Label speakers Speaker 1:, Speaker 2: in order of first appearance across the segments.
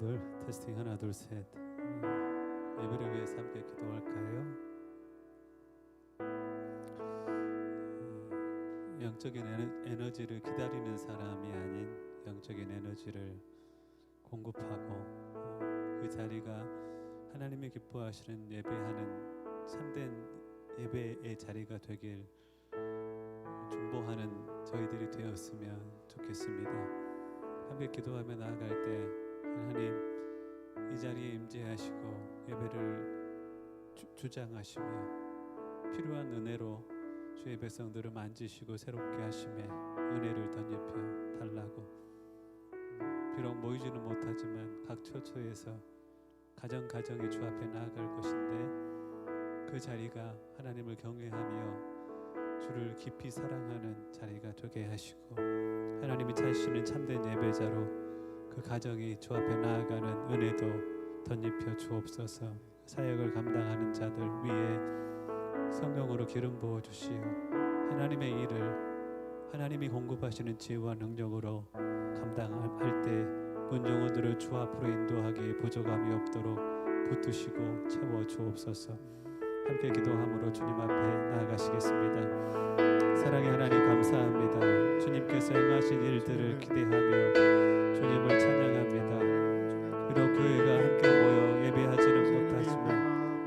Speaker 1: 둘 테스팅 하나 둘 셋. 예배를 위해서 함께 기도할까요? 영적인 에너지를 기다리는 사람이 아닌 영적인 에너지를 공급하고 그 자리가 하나님이 기뻐하시는 예배하는 참된 예배의 자리가 되길 중보하는 저희들이 되었으면 좋겠습니다. 함께 기도하며 나아갈 때 하나님 이 자리에 임재하시고 예배를 주장하시며 필요한 은혜로 주의 백성들을 만지시고 새롭게 하시며 은혜를 덧입혀 달라고. 비록 모이지는 못하지만 각 처처에서 가정이 주 앞에 나아갈 것인데 그 자리가 하나님을 경외하며 주를 깊이 사랑하는 자리가 되게 하시고 하나님이 찾으시는 참된 예배자로 그 가정이 주 앞에 나아가는 은혜도 덧입혀 주옵소서. 사역을 감당하는 자들 위에 성령으로 기름 부어 주시어 하나님의 일을 하나님이 공급하시는 지혜와 능력으로 감당할 때 문정원들을 주 앞으로 인도하기에 부족함이 없도록 붙드시고 채워 주옵소서. 함께 기도함으로 주님 앞에 나아가시겠습니다. 사랑의 하나님 감사합니다. 주님께서 행하신 일들을 기대하며 주님을 찬양합니다. 비록 교회가 함께 모여 예배하지는 못하지만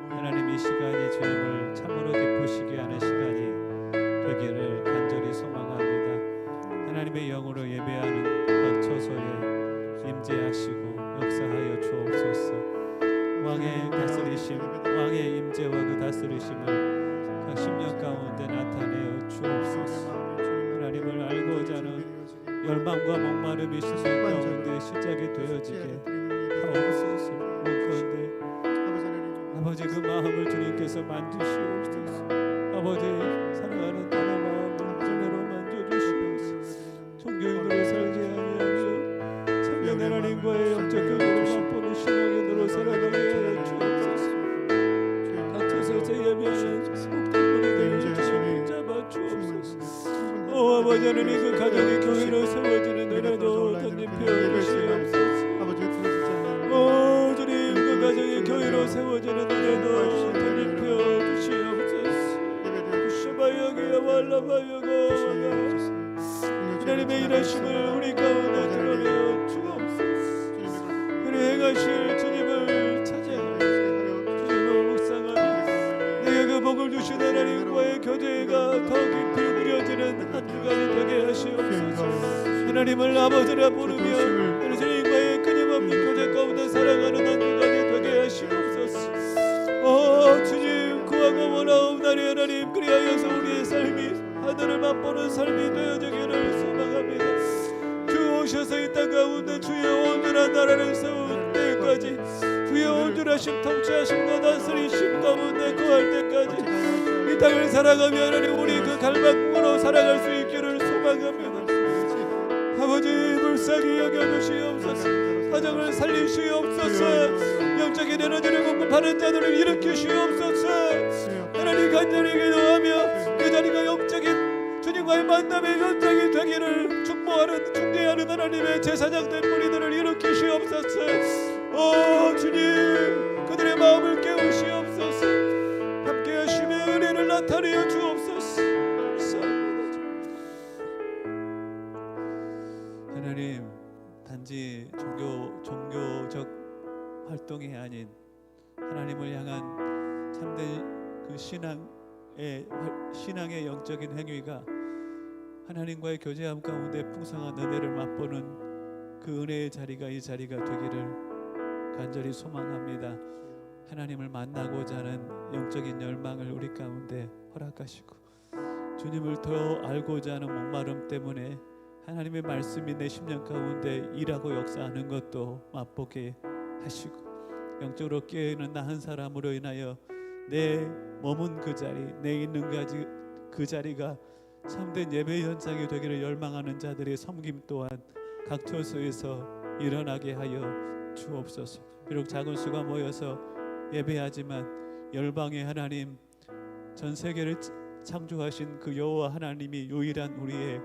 Speaker 1: 하나님 이 시간이 주님을 참으로 기쁘시게 하는 시간이 되기를 간절히 소망합니다. 하나님의 영으로 예배하는 각 처소에 임재하시고 역사하여 주옵소서. 왕의 다스리심, 왕의 임재와 그 다스리심을 각 심령 가운데 나타내어 주옵소서. 하나님을 알고자 하는 열망과 목마름이 심령 가운데 시작이 되어지게 하옵소서. 원컨대 아버지 그 마음을 주님께서 만지시옵소서. 아버지 사랑하는 나라 마음을 주님으로 만져주시옵소서. 종교인으로 살지 아니하며 참된 하나님과의 영적 교제로 맛보는 신앙인으로 살아가게 하여 주옵소서. 각 처소에서 예배하는 복된 무리들을 주님 잡아 주옵소서. 오 아버지 하나님 그 가정이 교회로 세워지는 은혜도 덧입혀 주시옵소서. 오 주님 그 가정이 교회로 세워지는 은혜도 덧입혀 주시옵소서. 슈바여기야 말라바여가 하나님의 일하심을 우리 가운데 드러내어 주옵소서. 그리 행하실 주님을 찾아가며 주님을 묵상하며 내게 그 복을 주신 하나님과의 교제가 더 깊이 누려지는 한 주간이 되게 하시옵소서. 하나님을 아버지라 부르며 주님과의 끊임없는 교제 가운데 살아가는 한 주간이 되게 하시옵소서. 오 주님 구하고 원하옵나니 하나님 그리하여서 우리의 삶이 하늘을 맛보는 삶이 되어지기를 소망합니다. 주 오셔서 이 땅 가운데 주의 온전한 나라를 세울 때까지 주의 온전하심 통치하심과 다스리심 가운데 거할 때까지 이 땅을 살아가며 하나님 우리 그 갈망으로 살아갈 수 있기를 소망합니다. 아버지 불쌍히 여겨주시옵소서. 가정을 살리시옵소서. 영적인 에너지를 공급하는 자들을 일으키시옵소서. 하나님 간절히 기도하며 그 자리가 영적인 주님과의 만남의 현장이 되기를 축복하는 중재하는 하나님의 제사장된 무리들을 일으키시옵소서. 오 주님 그들의 마음을 깨우시옵소서. 함께 하시며 은혜를 나타내어 주옵소서. 감사합니다. 하나님 단지 종교적 활동이 아닌 하나님을 향한 참된 그 신앙의 영적인 행위가 하나님과의 교제함 가운데 풍성한 은혜를 맛보는 그 은혜의 자리가 이 자리가 되기를 간절히 소망합니다. 하나님을 만나고자 하는 영적인 열망을 우리 가운데 허락하시고 주님을 더 알고자 하는 목마름 때문에 하나님의 말씀이 내 심령 가운데 일하고 역사하는 것도 맛보게 하시고 영적으로 깨어있는 나 한 사람으로 인하여 내 머문 그 자리 내 있는 그 자리가 참된 예배 현장이 되기를 열망하는 자들의 섬김 또한 각 처소에서 일어나게 하여 주옵소서. 비록 작은 수가 모여서 예배하지만 열방의 하나님 전 세계를 창조하신 그 여호와 하나님이 유일한 우리의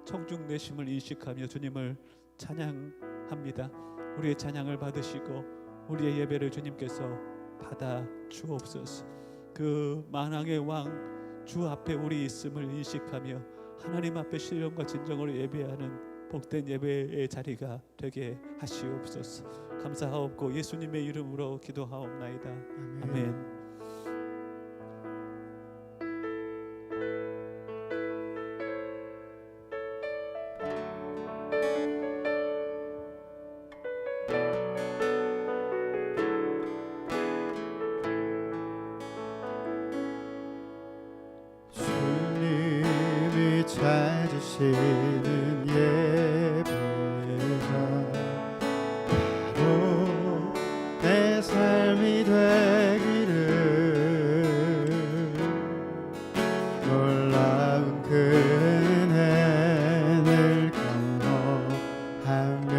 Speaker 1: 청중되심을 인식하며 주님을 찬양합니다. 우리의 찬양을 받으시고 우리의 예배를 주님께서 받아 주옵소서. 그 만왕의 왕 주 앞에 우리 있음을 인식하며 하나님 앞에 신령과 진정으로 예배하는 복된 예배의 자리가 되게 하시옵소서. 감사하옵고 예수님의 이름으로 기도하옵나이다. 아멘.
Speaker 2: 찾으시는 예배가 바로 내 삶이 되기를 놀라운 그 은혜를 경험하며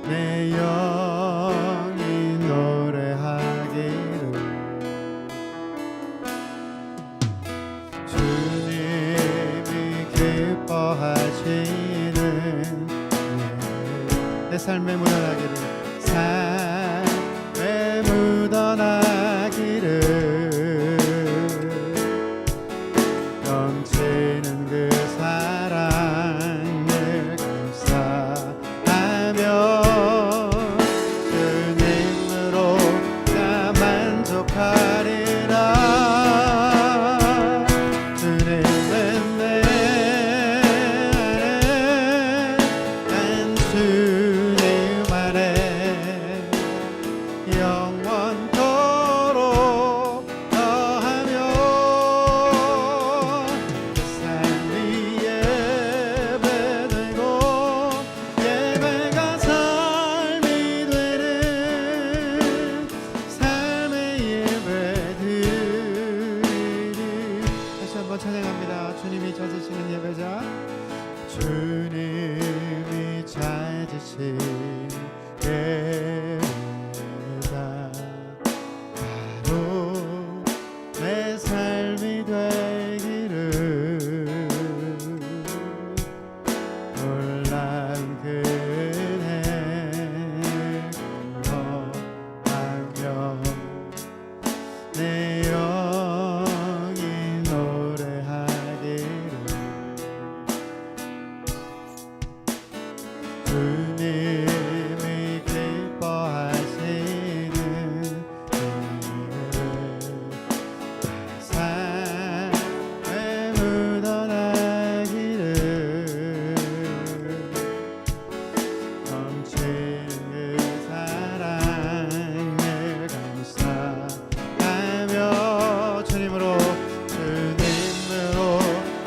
Speaker 2: 내 영이 노래하기를 기뻐하시는 내 삶에 묻어나기를 삶에 묻어나기를 넘치는 그 사랑을 감사하며 주님으로 나 만족하리라. 찬양합니다. 주님이 찾으시는 예배자, 주님이 찾으시는 예배자 바로 내 삶이 되기를 놀라운 그 은혜를 경험하며 내 주님이 기뻐하시는 삶에 묻어나기를 넘치는 그 사랑을 감사하며 주님으로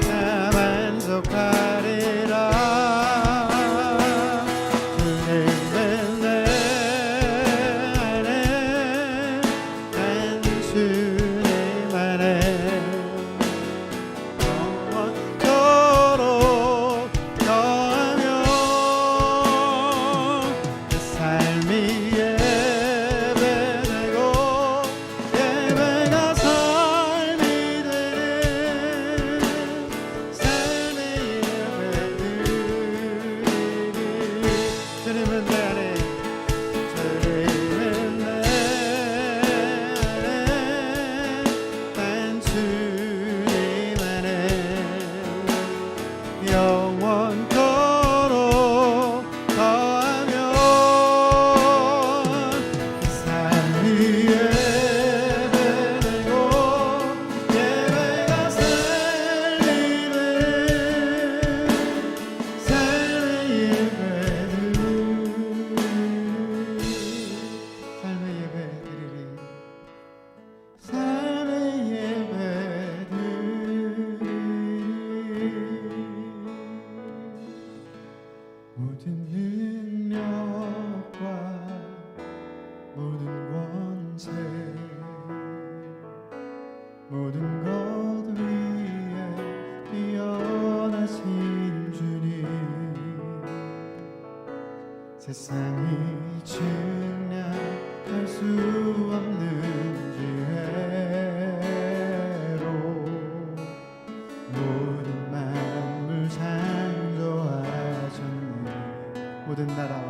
Speaker 2: 나 만족하리라. 모든 능력과 모든 권세 모든 것 위에 뛰어나신 주님 세상이 측량할 수 없는 지혜로 모든 만물 창조하셨네. 모든 나라와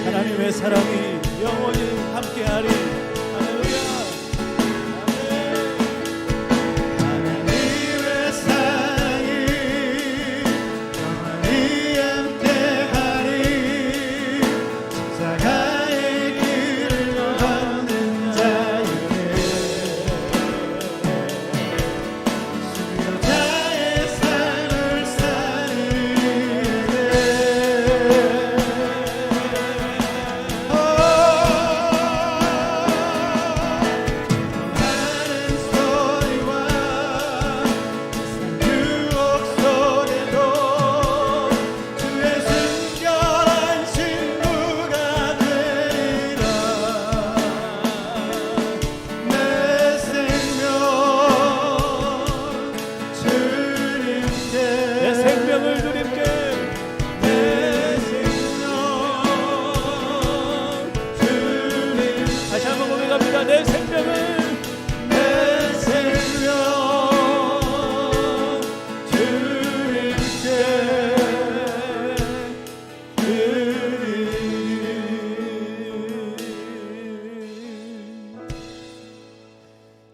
Speaker 1: 하나님의 사랑이 영원히 함께하리. 할렐루야.
Speaker 2: 하나님의 사랑이 영원히 함께하리. 십자가의 길을 걷는 자에게 수요자의 삶을 사는 나는 소리와 유혹 속에도 주의 순결한 친구가 되리라. 내 생명 주님께
Speaker 1: 내 생명을 주님께 다시 한번 고백합니다. 내 생명을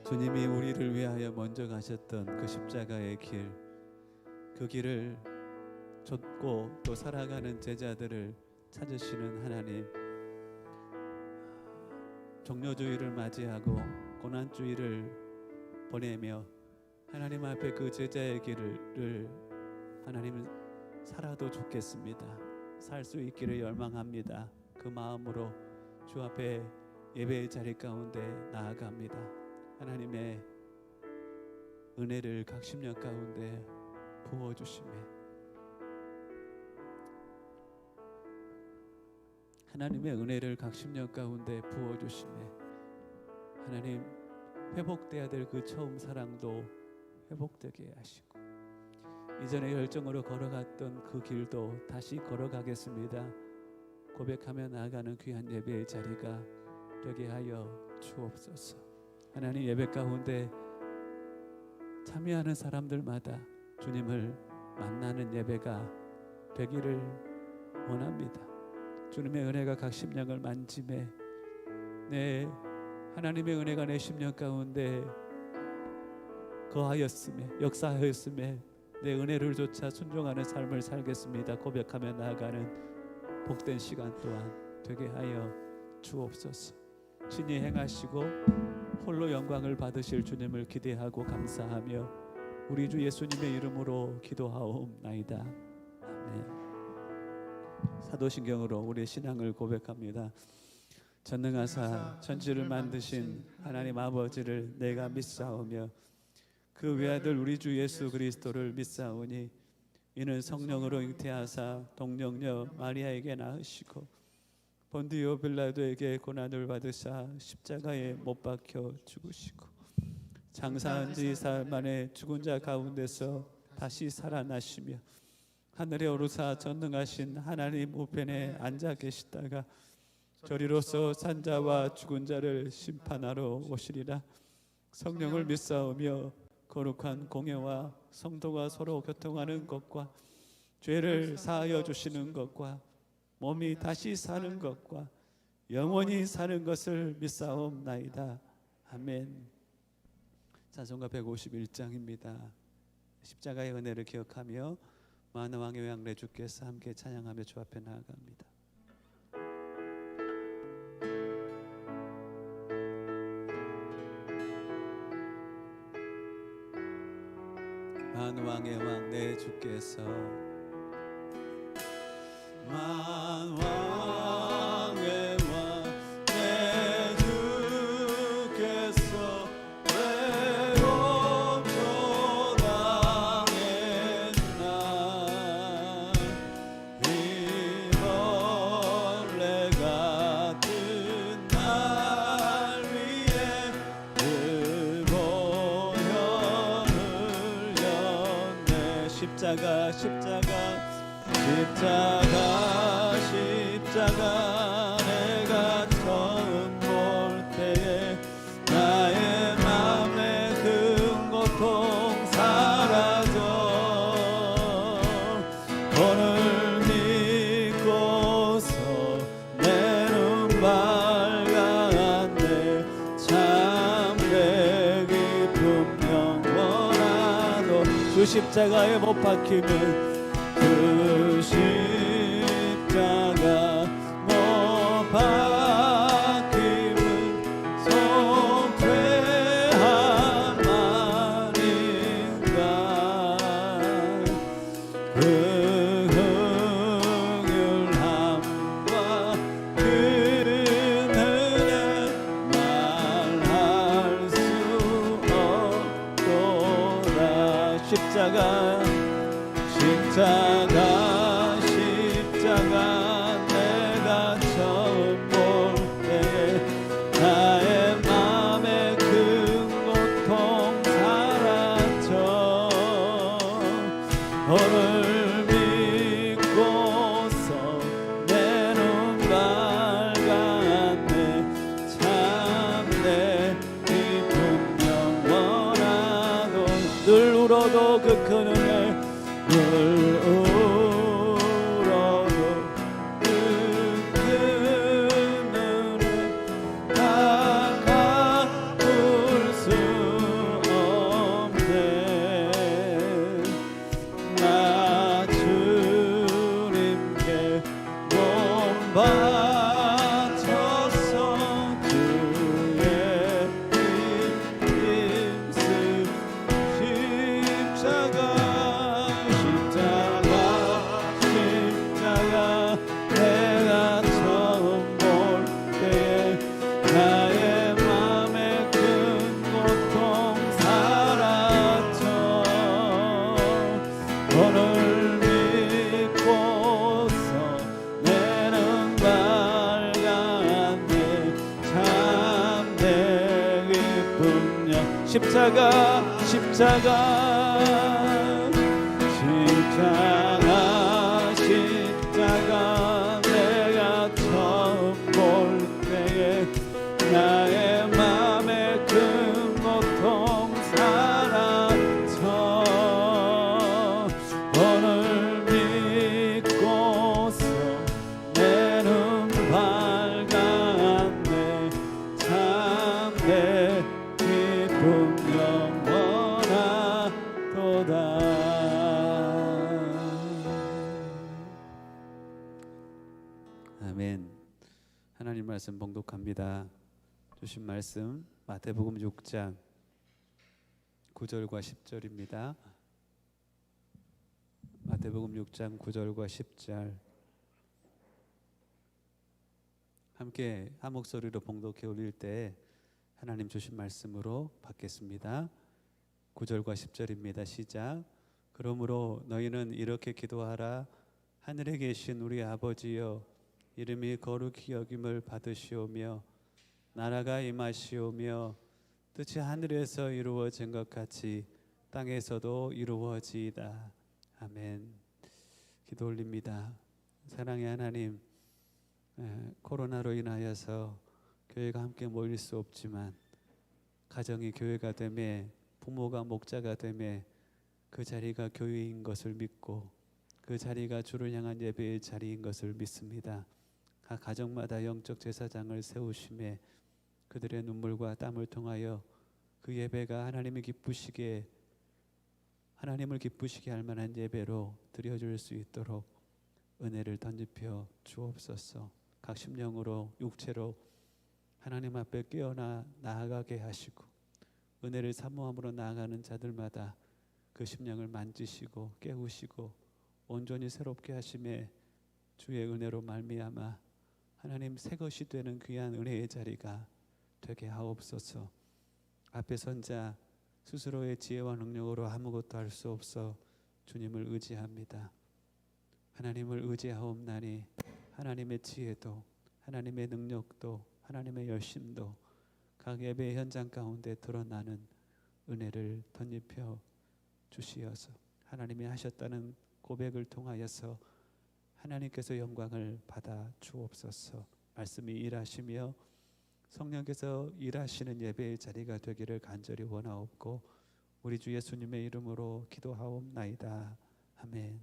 Speaker 1: 주님이 우리를 위하여 먼저 가셨던 그 십자가의 길, 그 길을 좇고 또 살아가는 제자들을 찾으시는 하나님, 종료주의를 맞이하고 고난주의를 보내며 하나님 앞에 그 제자의 길을 하나님은 살아도 좋겠습니다. 살 수 있기를 열망합니다. 그 마음으로 주 앞에 예배의 자리 가운데 나아갑니다. 하나님의 은혜를 각 십년 가운데 부어주시며 하나님의 은혜를 각 십년 가운데 부어주시며 하나님 회복돼야 될 그 처음 사랑도 회복되게 하시고 이전에 열정으로 걸어갔던 그 길도 다시 걸어가겠습니다. 고백하며 나아가는 귀한 예배의 자리가 되게 하여 주옵소서. 하나님 예배 가운데 참여하는 사람들마다 주님을 만나는 예배가 되기를 원합니다. 주님의 은혜가 각 심령을 만짐에 내 하나님의 은혜가 내 심령 가운데 거하였음에 역사하였음에 내 은혜를 조차 순종하는 삶을 살겠습니다. 고백하며 나아가는 복된 시간 또한 되게 하여 주옵소서. 친히 행하시고 홀로 영광을 받으실 주님을 기대하고 감사하며 우리 주 예수님의 이름으로 기도하옵나이다. 아멘. 사도신경으로 우리의 신앙을 고백합니다. 전능하사 천지를 만드신 하나님 아버지를 내가 믿사오며 그 외아들 우리 주 예수 그리스도를 믿사오니 이는 성령으로 잉태하사 동정녀 마리아에게 낳으시고 본디오 빌라도에게 고난을 받으사 십자가에 못 박혀 죽으시고 장사한 지 사흘 만에 죽은 자 가운데서 다시 살아나시며 하늘에 오르사 전능하신 하나님 우편에 앉아 계시다가 저리로서 산 자와 죽은 자를 심판하러 오시리라. 성령을 믿사오며 거룩한 공예와 성도가 서로 교통하는 것과 죄를 사하여 주시는 것과 몸이 다시 사는 것과 영원히 사는 것을 믿사옵나이다. 아멘. 찬송가 151장입니다. 십자가의 은혜를 기억하며 만왕의 왕 내 주께서 함께 찬양하며 주 앞에 나아갑니다. 만왕의 왕 내 주께서 만왕의 왕 내 주께서 외롭고 당했나 이벌레 같은 날 위에 그 보혈을 흘렸네. 십자가 내가 처음 볼 때에 나의 맘에 큰 고통 사라져 오늘 믿고서 내 십자가에 못 박히는 그 십자가 못 박힘은 속죄함 아닌가. 그 긍휼함과 그 은혜 말할 수 없도다. 십자가 내가 처음 볼 때에 나의 맘에 큰 고통 사라져. 너를 믿고서 내 눈 밝았네. 참내 기쁨 영원하도 늘 울어도 그 큰 은혜 늘 울어도 그 큰 은혜 다 갚을 수 없네. 나 주님께 몸 바쳐서 주의 힘쓰 십자가 내가 처음 볼 때에 나의 맘에 큰 고통 사라져. 오늘 믿고서 내 눈 밝았네. 참내 기쁨 십자가 내가 처음 볼 때에 나의 맘에 큰 고통 사라져. 오늘 믿고서 내 눈 밝았네. 참내 기쁨 영원하도다. 아멘. 하나님 말씀 봉독합니다. 주신 말씀 마태복음 6장 9절과 10절입니다. 마태복음 6장 9절과 10절 함께 한 목소리로 봉독해 올릴 때 하나님 주신 말씀으로 받겠습니다. 9절과 10절입니다. 시작. 그러므로 너희는 이렇게 기도하라. 하늘에 계신 우리 아버지여, 이름이 거룩히 여김을 받으시오며 나라가 임하시오며 뜻이 하늘에서 이루어진 것 같이 땅에서도 이루어지이다. 아멘. 기도 올립니다. 사랑의 하나님, 코로나로 인하여서 교회가 함께 모일 수 없지만 가정이 교회가 되매 부모가 목자가 되매 그 자리가 교회인 것을 믿고 그 자리가 주를 향한 예배의 자리인 것을 믿습니다. 각 가정마다 영적 제사장을 세우심에 그들의 눈물과 땀을 통하여 그 예배가 하나님을 기쁘시게 할 만한 예배로 드려줄 수 있도록 은혜를 던집혀 주옵소서. 각 심령으로 육체로 하나님 앞에 깨어나 나아가게 하시고 은혜를 사모함으로 나아가는 자들마다 그 심령을 만지시고 깨우시고 온전히 새롭게 하심에 주의 은혜로 말미암아 하나님 새 것이 되는 귀한 은혜의 자리가 되게 하옵소서. 앞에 선 자 스스로의 지혜와 능력으로 아무것도 할 수 없어 주님을 의지합니다. 하나님을 의지하옵나니 하나님의 지혜도 하나님의 능력도 하나님의 열심도 각 예배 현장 가운데 드러나는 은혜를 덧입혀 주시어서 하나님이 하셨다는 고백을 통하여서 하나님께서 영광을 받아 주옵소서. 말씀이 일하시며 성령께서 일하시는 예배의 자리가 되기를 간절히 원하옵고 우리 주 예수님의 이름으로 기도하옵나이다. 아멘.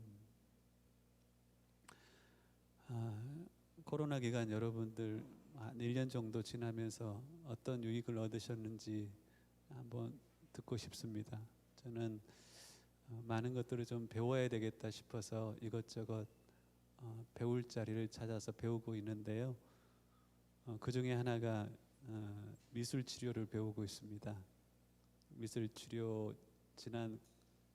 Speaker 1: 코로나 기간 여러분들 한 1년 정도 지나면서 어떤 유익을 얻으셨는지 한번 듣고 싶습니다. 저는 많은 것들을 좀 배워야 되겠다 싶어서 이것저것 배울 자리를 찾아서 배우고 있는데요. 그 중에 하나가 미술 치료를 배우고 있습니다. 미술 치료 지난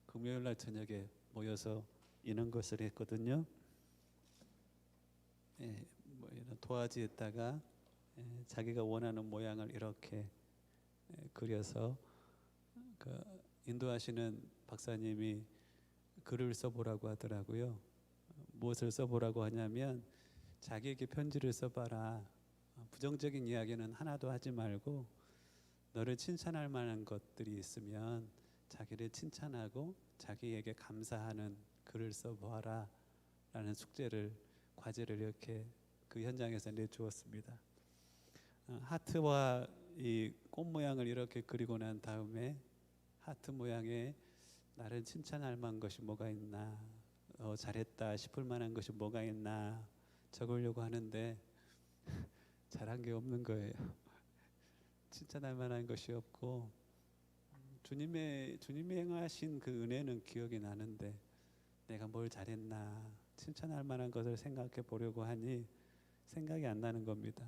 Speaker 1: 금요일 날 저녁에 모여서 이런 것을 했거든요. 뭐 이런 도화지에다가 자기가 원하는 모양을 이렇게 그려서 그 인도하시는 박사님이 글을 써보라고 하더라고요. 무엇을 써보라고 하냐면 자기에게 편지를 써봐라. 부정적인 이야기는 하나도 하지 말고 너를 칭찬할 만한 것들이 있으면 자기를 칭찬하고 자기에게 감사하는 글을 써보아라 라는 과제를 이렇게 그 현장에서 내주었습니다. 하트와 이 꽃 모양을 이렇게 그리고 난 다음에 하트 모양에 나를 칭찬할 만한 것이 뭐가 있나, 잘했다 싶을 만한 것이 뭐가 있나 적으려고 하는데 잘한 게 없는 거예요. 칭찬할 만한 것이 없고 주님이 행하신 그 은혜는 기억이 나는데 내가 뭘 잘했나 칭찬할 만한 것을 생각해 보려고 하니 생각이 안 나는 겁니다.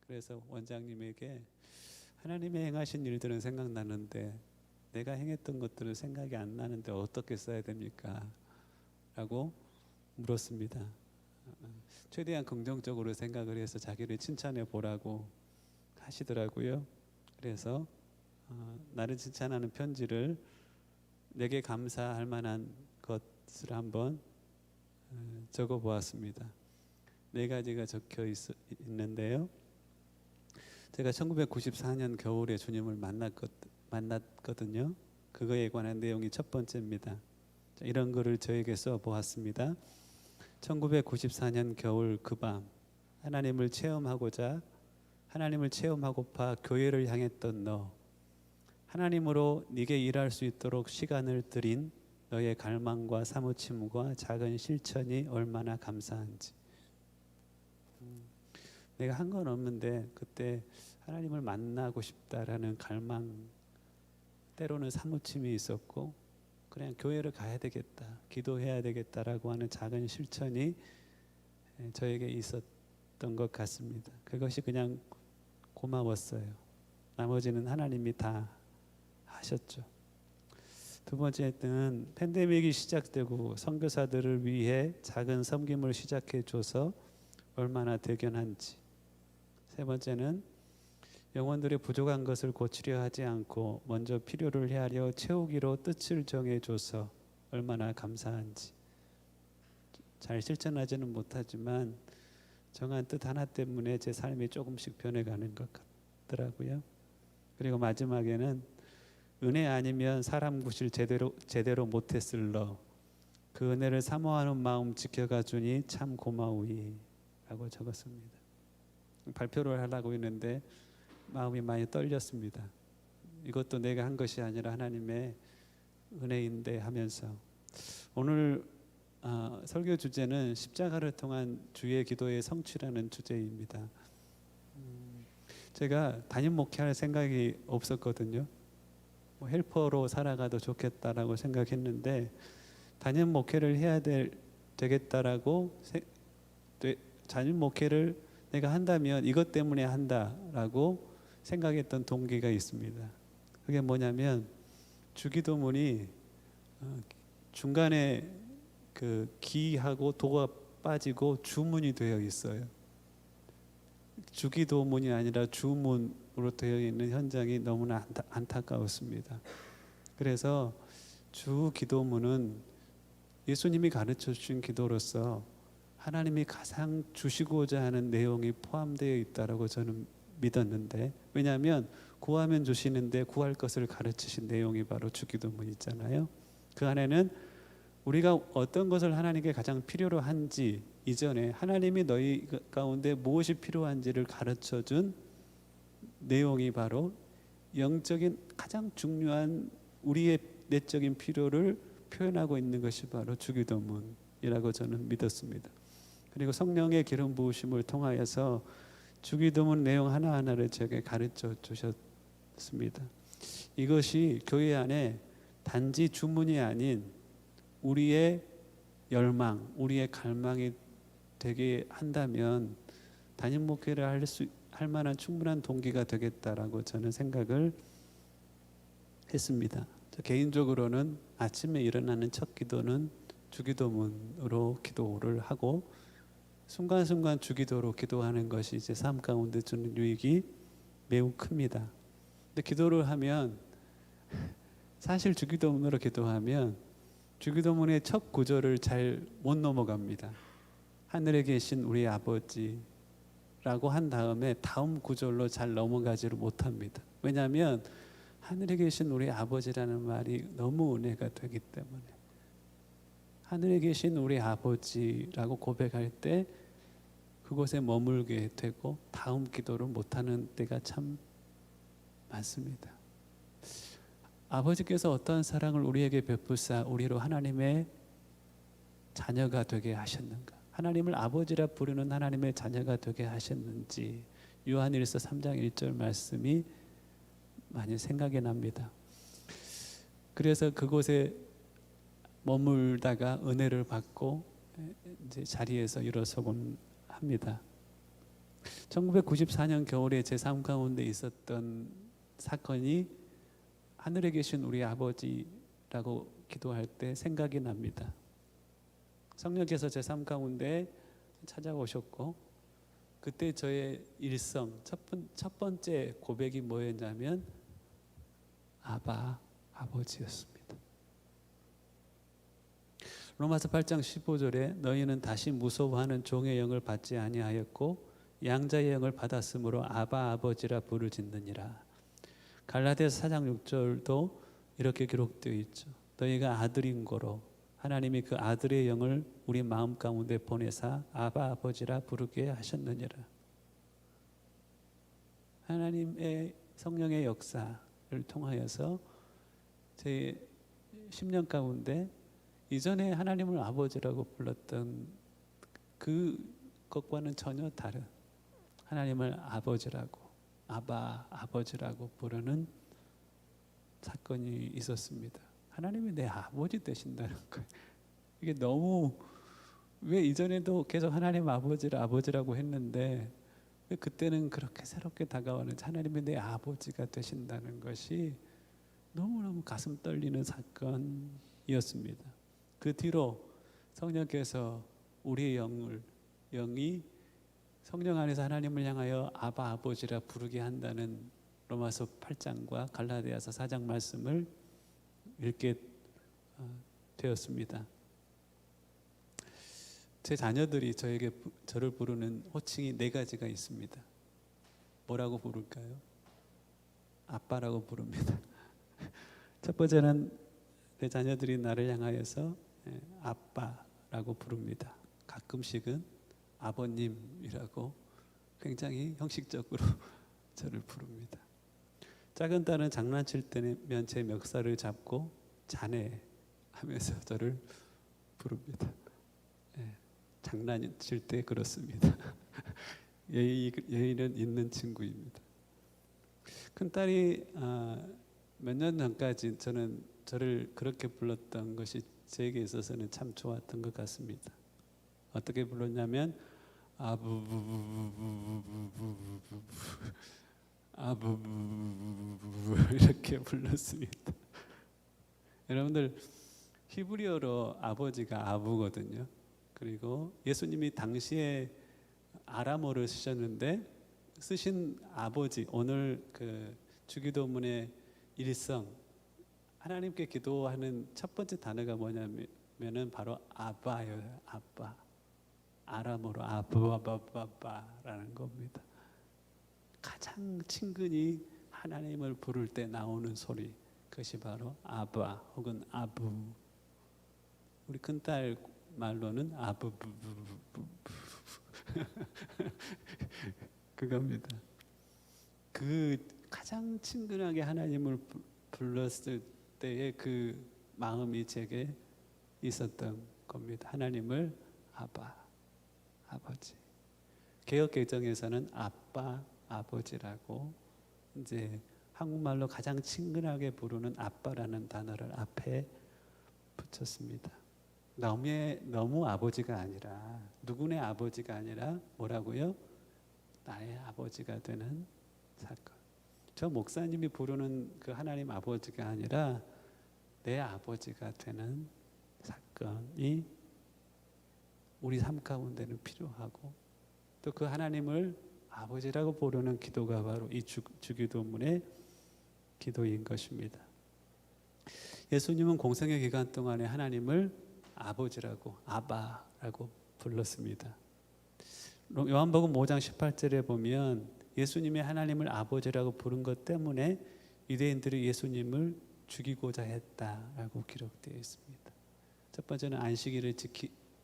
Speaker 1: 그래서 원장님에게 하나님의 행하신 일들은 생각나는데 내가 행했던 것들은 생각이 안 나는데 어떻게 써야 됩니까? 라고 물었습니다. 최대한 긍정적으로 생각을 해서 자기를 칭찬해 보라고 하시더라고요. 그래서 나를 칭찬하는 편지를 내게 감사할 만한 것을 한번 적어 보았습니다. 4가지가 적혀 있는데요. 제가 1994년 겨울에 주님을 만났거든요. 그거에 관한 내용이 첫 번째입니다. 이런 글을 저에게 써 보았습니다. 1994년 겨울 그 밤 하나님을 체험하고파 교회를 향했던 너, 하나님으로 네게 일할 수 있도록 시간을 들인 너의 갈망과 사무침과 작은 실천이 얼마나 감사한지. 내가 한 건 없는데 그때 하나님을 만나고 싶다라는 갈망, 때로는 사무침이 있었고 그냥 교회를 가야 되겠다, 기도해야 되겠다라고 하는 작은 실천이 저에게 있었던 것 같습니다. 그것이 그냥 고마웠어요. 나머지는 하나님이 다 하셨죠. 두 번째는 팬데믹이 시작되고 선교사들을 위해 작은 섬김을 시작해 줘서 얼마나 대견한지. 세 번째는 영혼들의 부족한 것을 고치려 하지 않고 먼저 필요를 헤아려 채우기로 뜻을 정해줘서 얼마나 감사한지. 잘 실천하지는 못하지만 정한 뜻 하나 때문에 제 삶이 조금씩 변해가는 것 같더라고요. 그리고 마지막에는 은혜 아니면 사람 구실 제대로 못했을 너, 그 은혜를 사모하는 마음 지켜가 주니 참 고마우이 라고 적었습니다. 발표를 하려고 했는데 마음이 많이 떨렸습니다. 이것도 내가 한 것이 아니라 하나님의 은혜인데 하면서 오늘 설교 주제는 십자가를 통한 주의 기도의 성취라는 주제입니다. 제가 담임 목회할 생각이 없었거든요. 헬퍼로 살아가도 좋겠다라고 생각했는데 담임 목회를 해야 되겠다라고 담임 목회를 내가 한다면 이것 때문에 한다라고 생각했던 동기가 있습니다. 그게 뭐냐면 주기도문이 중간에 그 기하고 도가 빠지고 주문이 되어 있어요. 주기도문이 아니라 주문으로 되어 있는 현장이 너무나 안타까웠습니다. 그래서 주기도문은 예수님이 가르쳐 주신 기도로서 하나님이 가장 주시고자 하는 내용이 포함되어 있다라고 저는 믿었는데, 왜냐하면 구하면 주시는데 구할 것을 가르치신 내용이 바로 주기도문 있잖아요. 그 안에는 우리가 어떤 것을 하나님께 가장 필요로 한지 이전에 하나님이 너희 가운데 무엇이 필요한지를 가르쳐준 내용이 바로 영적인 가장 중요한 우리의 내적인 필요를 표현하고 있는 것이 바로 주기도문이라고 저는 믿었습니다. 그리고 성령의 기름 부으심을 통하여서 주기도문 내용 하나하나를 제게 가르쳐 주셨습니다. 이것이 교회 안에 단지 주문이 아닌 우리의 열망, 우리의 갈망이 되게 한다면 단임 목회를 할 만한 충분한 동기가 되겠다라고 저는 생각을 했습니다. 저 개인적으로는 아침에 일어나는 첫 기도는 주기도문으로 기도를 하고 순간순간 주기도로 기도하는 것이 제 삶 가운데 주는 유익이 매우 큽니다. 근데 기도를 하면 사실 주기도문으로 기도하면 주기도문의 첫 구절을 잘 못 넘어갑니다. 하늘에 계신 우리 아버지라고 한 다음에 다음 구절로 잘 넘어가지를 못합니다. 왜냐하면 하늘에 계신 우리 아버지라는 말이 너무 은혜가 되기 때문에 하늘에 계신 우리 아버지라고 고백할 때 그곳에 머물게 되고 다음 기도를 못하는 때가 참 많습니다. 아버지께서 어떠한 사랑을 우리에게 베푸사 우리로 하나님의 자녀가 되게 하셨는가? 하나님을 아버지라 부르는 하나님의 자녀가 되게 하셨는지 요한일서 3장 1절 말씀이 많이 생각이 납니다. 그래서 그곳에 머물다가 은혜를 받고 이제 자리에서 일어서곤 합니다. 1994년 겨울에 제 삶 가운데 있었던 사건이 하늘에 계신 우리 아버지라고 기도할 때 생각이 납니다. 성령께서 제 삶 가운데 찾아오셨고 그때 저의 일성 첫 번째 고백이 뭐였냐면 아버지였습니다. 로마서 8장 15절에 너희는 다시 무서워하는 종의 영을 받지 아니하였고 양자의 영을 받았으므로 아버지라 부르짖느니라. 갈라디아서 4장 6절도 이렇게 기록되어 있죠. 너희가 아들인 거로 하나님이 그 아들의 영을 우리 마음 가운데 보내사 아버지라 부르게 하셨느니라. 하나님의 성령의 역사를 통하여서 제 10년 가운데 이전에 하나님을 아버지라고 불렀던 그것과는 전혀 다른 하나님을 아버지라고 아버지라고 부르는 사건이 있었습니다. 하나님이 내 아버지 되신다는 거예요. 이게 너무 왜 이전에도 계속 하나님 아버지라고 했는데 왜 그때는 그렇게 새롭게 다가오는 하나님이 내 아버지가 되신다는 것이 너무너무 가슴 떨리는 사건이었습니다. 그 뒤로 성령께서 우리의 영이 성령 안에서 하나님을 향하여 아버지라 부르게 한다는 로마서 8장과 갈라디아서 4장 말씀을 읽게 되었습니다. 제 자녀들이 저를 부르는 호칭이 4가지가 있습니다. 뭐라고 부를까요? 아빠라고 부릅니다. 첫 번째는 내 자녀들이 나를 향하여서 아빠라고 부릅니다. 가끔씩은 아버님이라고 굉장히 형식적으로 저를 부릅니다. 작은 딸은 장난칠 때면 제 멱살을 잡고 자네 하면서 저를 부릅니다. 장난칠 때 그렇습니다. 예의는 있는 친구입니다. 큰 딸이 몇 년 전까지 저를 그렇게 불렀던 것이 제게 있어서는 참 좋았던 것 같습니다. 어떻게 불렀냐면 이렇게 불렀습니다. 여러분들 히브리어로 아버지가 아부거든요. 그리고 예수님이 당시에 아람어를 쓰셨는데 쓰신 아버지 오늘 그 주기도문의 일성 하나님께 기도하는 첫 번째 단어가 뭐냐면은 바로 아바예요. 아바. 아람어로 아바라는 겁니다. 가장 친근히 하나님을 부를 때 나오는 소리 그것이 바로 아바 혹은 아부. 우리 큰딸 말로는 아부부부부 그겁니다. 그 가장 친근하게 하나님을 불렀을 때의 그 마음이 제게 있었던 겁니다. 하나님을 아버지. 개역 개정에서는 아버지라고 이제 한국말로 가장 친근하게 부르는 아빠라는 단어를 앞에 붙였습니다.
Speaker 3: 너무 아버지가 아니라, 누구네 아버지가 아니라 뭐라고요? 나의 아버지가 되는 사건. 저 목사님이 부르는 그 하나님 아버지가 아니라 내 아버지가 되는 사건이 우리 삶 가운데는 필요하고, 또 그 하나님을 아버지라고 부르는 기도가 바로 이 주기도문의 기도인 것입니다. 예수님은 공생의 기간 동안에 하나님을 아버지라고, 아바라고 불렀습니다. 요한복음 5장 18절에 보면 예수님이 하나님을 아버지라고 부른 것 때문에 유대인들이 예수님을 죽이고자 했다라고 기록되어 있습니다. 첫 번째는 안식일을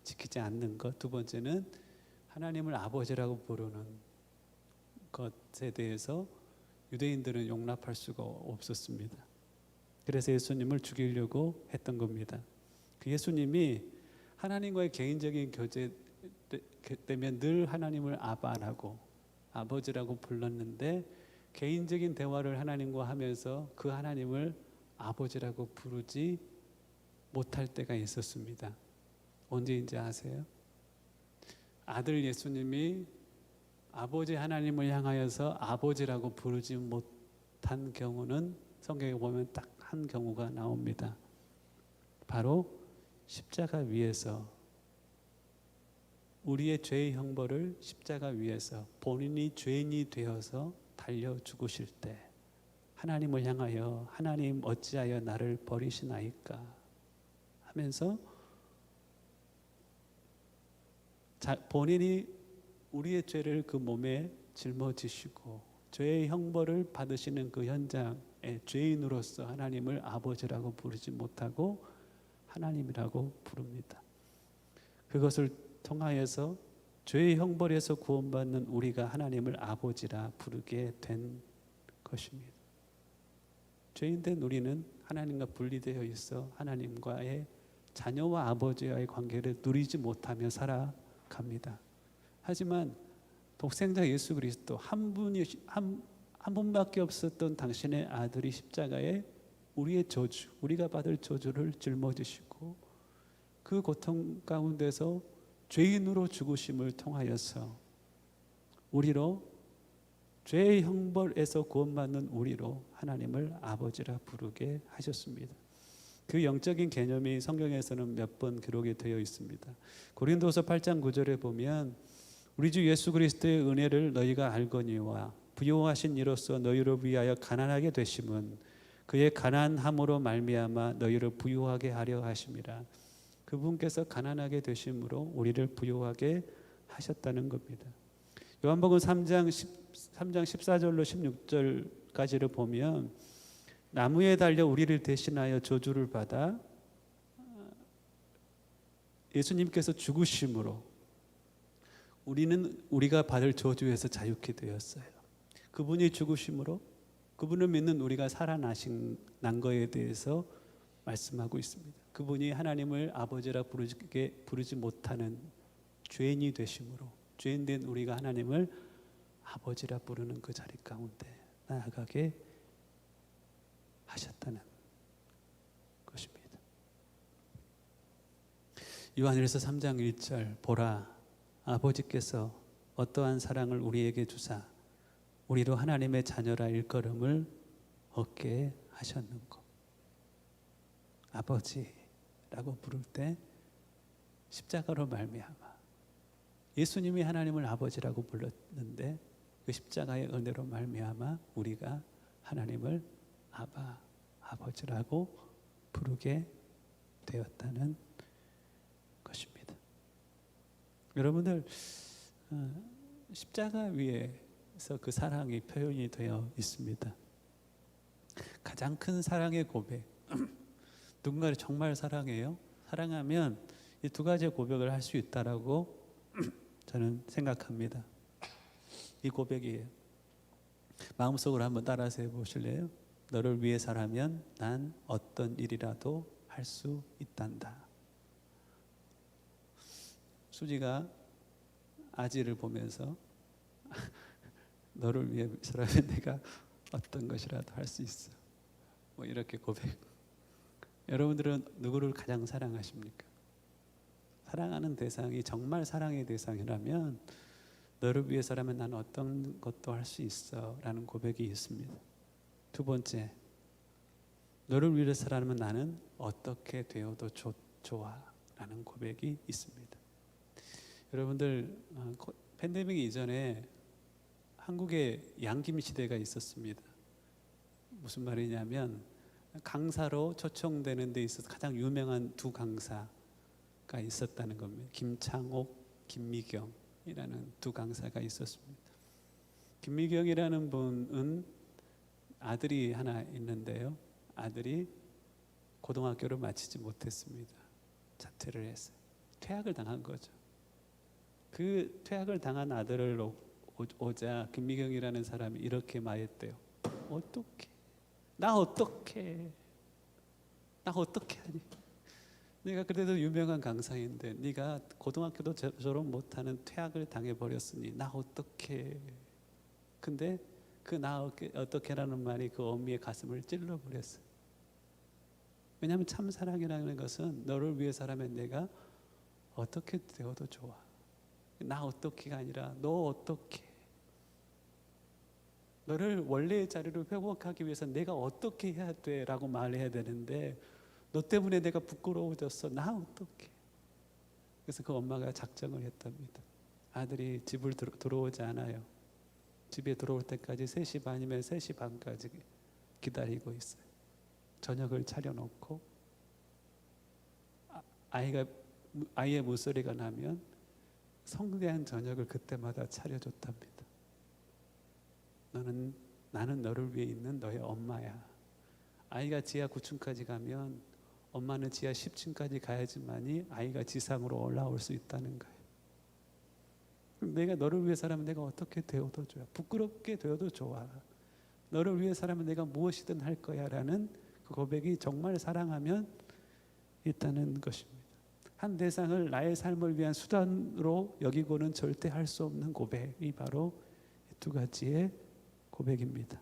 Speaker 3: 지키지 않는 것, 두 번째는 하나님을 아버지라고 부르는 것에 대해서 유대인들은 용납할 수가 없었습니다. 그래서 예수님을 죽이려고 했던 겁니다. 그 예수님이 하나님과의 개인적인 교제 때문에 늘 하나님을 아바라고, 아버지라고 불렀는데, 개인적인 대화를 하나님과 하면서 그 하나님을 아버지라고 부르지 못할 때가 있었습니다. 언제인지 아세요? 아들 예수님이 아버지 하나님을 향하여서 아버지라고 부르지 못한 경우는 성경에 보면 딱 한 경우가 나옵니다. 바로 십자가 위에서, 우리의 죄의 형벌을 십자가 위에서 본인이 죄인이 되어서 달려 죽으실 때 하나님을 향하여 하나님 어찌하여 나를 버리시나이까 하면서 본인이 우리의 죄를 그 몸에 짊어지시고 죄의 형벌을 받으시는 그 현장에 죄인으로서 하나님을 아버지라고 부르지 못하고 하나님이라고 부릅니다. 그것을 통하여서 죄의 형벌에서 구원받는 우리가 하나님을 아버지라 부르게 된 것입니다. 죄인된 우리는 하나님과 분리되어 있어 하나님과의 자녀와 아버지와의 관계를 누리지 못하며 살아갑니다. 하지만 독생자 예수 그리스도 한 분밖에 없었던 당신의 아들이 십자가에 우리의 저주, 우리가 받을 저주를 짊어지시고 그 고통 가운데서 죄인으로 죽으심을 통하여서 우리로, 죄의 형벌에서 구원받는 우리로 하나님을 아버지라 부르게 하셨습니다. 그 영적인 개념이 성경에서는 몇 번 기록이 되어 있습니다. 고린도서 8장 9절에 보면 우리 주 예수 그리스도의 은혜를 너희가 알거니와 부요하신 이로써 너희를 위하여 가난하게 되심은 그의 가난함으로 말미암아 너희를 부요하게 하려 하심이라. 그분께서 가난하게 되심으로 우리를 부요하게 하셨다는 겁니다. 요한복음 3장 14절로 16절까지를 보면 나무에 달려 우리를 대신하여 저주를 받아 예수님께서 죽으심으로 우리가 받을 저주에서 자유케 되었어요. 그분이 죽으심으로 그분을 믿는 우리가 살아난 거에 대해서 말씀하고 있습니다. 그분이 하나님을 아버지라 부르지 못하는 죄인이 되심으로 죄인된 우리가 하나님을 아버지라 부르는 그 자리 가운데 나아가게 하셨다는 것입니다. 요한일서 3장 1절 보라 아버지께서 어떠한 사랑을 우리에게 주사 우리로 하나님의 자녀라 일컬음을 얻게 하셨는고. 아버지라고 부를 때 십자가로 말미암아 예수님이 하나님을 아버지라고 불렀는데 그 십자가의 은혜로 말미암아 우리가 하나님을 아버지라고 부르게 되었다는 것입니다. 여러분들 십자가 위에서 그 사랑이 표현이 되어 있습니다. 가장 큰 사랑의 고백, 누군가를 정말 사랑해요. 사랑하면 이 두 가지의 고백을 할 수 있다라고 저는 생각합니다. 이 고백이에요. 마음속으로 한번 따라서 해보실래요? 너를 위해 살아면 난 어떤 일이라도 할 수 있단다. 수지가 아지를 보면서 너를 위해 살아면 내가 어떤 것이라도 할 수 있어. 뭐 이렇게 고백. 여러분들은 누구를 가장 사랑하십니까? 사랑하는 대상이 정말 사랑의 대상이라면 너를 위해서라면 나는 어떤 것도 할 수 있어 라는 고백이 있습니다. 두 번째, 너를 위해서라면 나는 어떻게 되어도 좋아 라는 고백이 있습니다. 여러분들 팬데믹 이전에 한국에 양김 시대가 있었습니다. 무슨 말이냐면 강사로 초청되는 데 있어서 가장 유명한 두 강사가 있었다는 겁니다. 김창옥, 김미경이라는 두 강사가 있었습니다. 김미경이라는 분은 아들이 하나 있는데요. 아들이 고등학교를 마치지 못했습니다. 자퇴를 했어요. 퇴학을 당한 거죠. 그 퇴학을 당한 아들을 오자 김미경이라는 사람이 이렇게 말했대요. 어떻게? 나 어떻게 하니? 내가 그래도 유명한 강사인데 네가 고등학교도 졸업 못하는 퇴학을 당해버렸으니 나 어떻게? 근데 그 나 어떻게라는 말이 그 어미의 가슴을 찔러버렸어요. 왜냐하면 참 사랑이라는 것은 너를 위해서라면 내가 어떻게 되어도 좋아. 나 어떻게가 아니라 너 어떻게. 너를 원래의 자리로 회복하기 위해서 내가 어떻게 해야 돼 라고 말해야 되는데 너 때문에 내가 부끄러워졌어. 나 어떻게. 그래서 그 엄마가 작정을 했답니다. 아들이 집을 들어오지 않아요. 집에 들어올 때까지 3시 반이면 3시 반까지 기다리고 있어요. 저녁을 차려놓고 아이의 물소리가 나면 성대한 저녁을 그때마다 차려줬답니다. 나는 너를 위해 있는 너의 엄마야. 아이가 지하 9층까지 가면 엄마는 지하 10층까지 가야지만이 아이가 지상으로 올라올 수 있다는 거예요. 내가 너를 위해서라면 내가 어떻게 되어도 좋아. 부끄럽게 되어도 좋아. 너를 위해서라면 내가 무엇이든 할 거야 라는 그 고백이 정말 사랑하면 있다는 것입니다. 한 대상을 나의 삶을 위한 수단으로 여기고는 절대 할 수 없는 고백이 바로 이 두 가지의 고백입니다.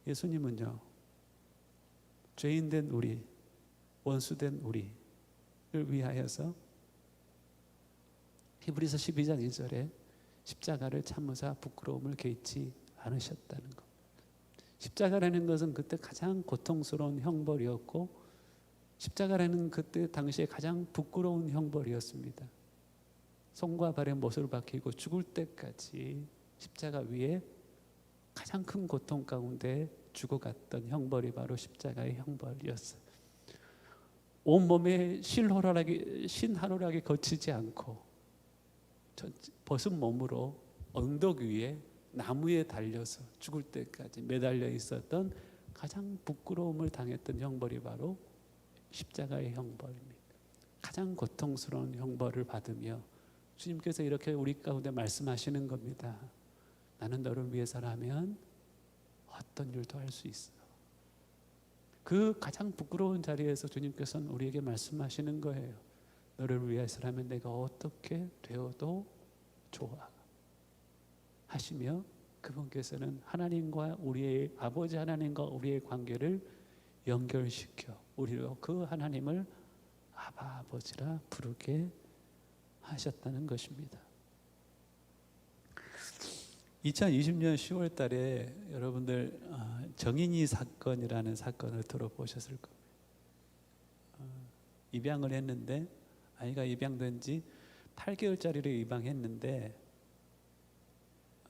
Speaker 3: 예수님은요, 죄인된 우리, 원수된 우리를 위하여서 히브리서 12장 1절에 십자가를 참으사 부끄러움을 개의치 않으셨다는 것. 십자가라는 것은 그때 가장 고통스러운 형벌이었고 십자가라는 그때 당시에 가장 부끄러운 형벌이었습니다. 손과 발에 못을 박히고 죽을 때까지 십자가 위에 가장 큰 고통 가운데 죽어갔던 형벌이 바로 십자가의 형벌이었어요. 온몸에 신하루락이 거치지 않고 벗은 몸으로 언덕 위에 나무에 달려서 죽을 때까지 매달려 있었던 가장 부끄러움을 당했던 형벌이 바로 십자가의 형벌입니다. 가장 고통스러운 형벌을 받으며 주님께서 이렇게 우리 가운데 말씀하시는 겁니다. 나는 너를 위해서라면 어떤 일도 할 수 있어. 그 가장 부끄러운 자리에서 주님께서는 우리에게 말씀하시는 거예요. 너를 위해서라면 내가 어떻게 되어도 좋아 하시며 그분께서는 하나님과 우리의 아버지 하나님과 우리의 관계를 연결시켜 우리로 그 하나님을 아바 아버지라 부르게 하셨다는 것입니다. 2020년 10월 달에 여러분들 정인이 사건이라는 사건을 들어보셨을 겁니다. 입양을 했는데 아이가 입양된 지 8개월짜리로 입양했는데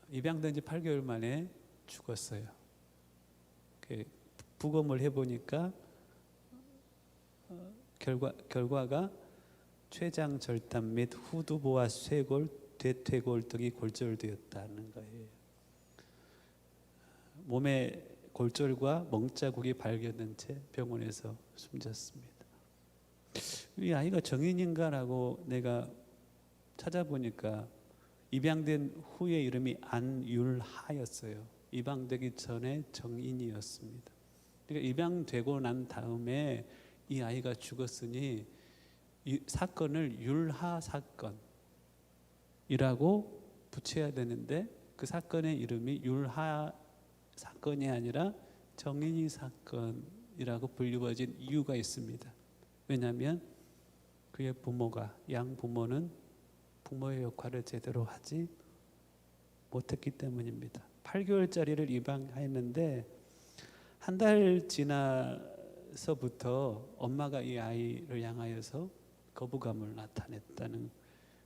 Speaker 3: 입양된 지 8개월 만에 죽었어요. 부검을 해보니까 결과가 췌장 절단 및 후두부와 쇄골, 대퇴골 등이 골절되었다는 거예요. 몸에 골절과 멍자국이 발견된 채 병원에서 숨졌습니다. 이 아이가 정인인가라고 내가 찾아보니까 입양된 후의 이름이 안율하였어요. 입양되기 전에 정인이었습니다. 그러니까 입양되고 난 다음에 이 아이가 죽었으니 이 사건을 율하 사건이라고 붙여야 되는데 그 사건의 이름이 율하 사건이 아니라 정인이 사건이라고 불리워진 이유가 있습니다. 왜냐하면 그의 부모가, 양 부모는 부모의 역할을 제대로 하지 못했기 때문입니다. 8개월짜리를 입양했는데 한 달 지나서부터 엄마가 이 아이를 향하여서 거부감을 나타냈다는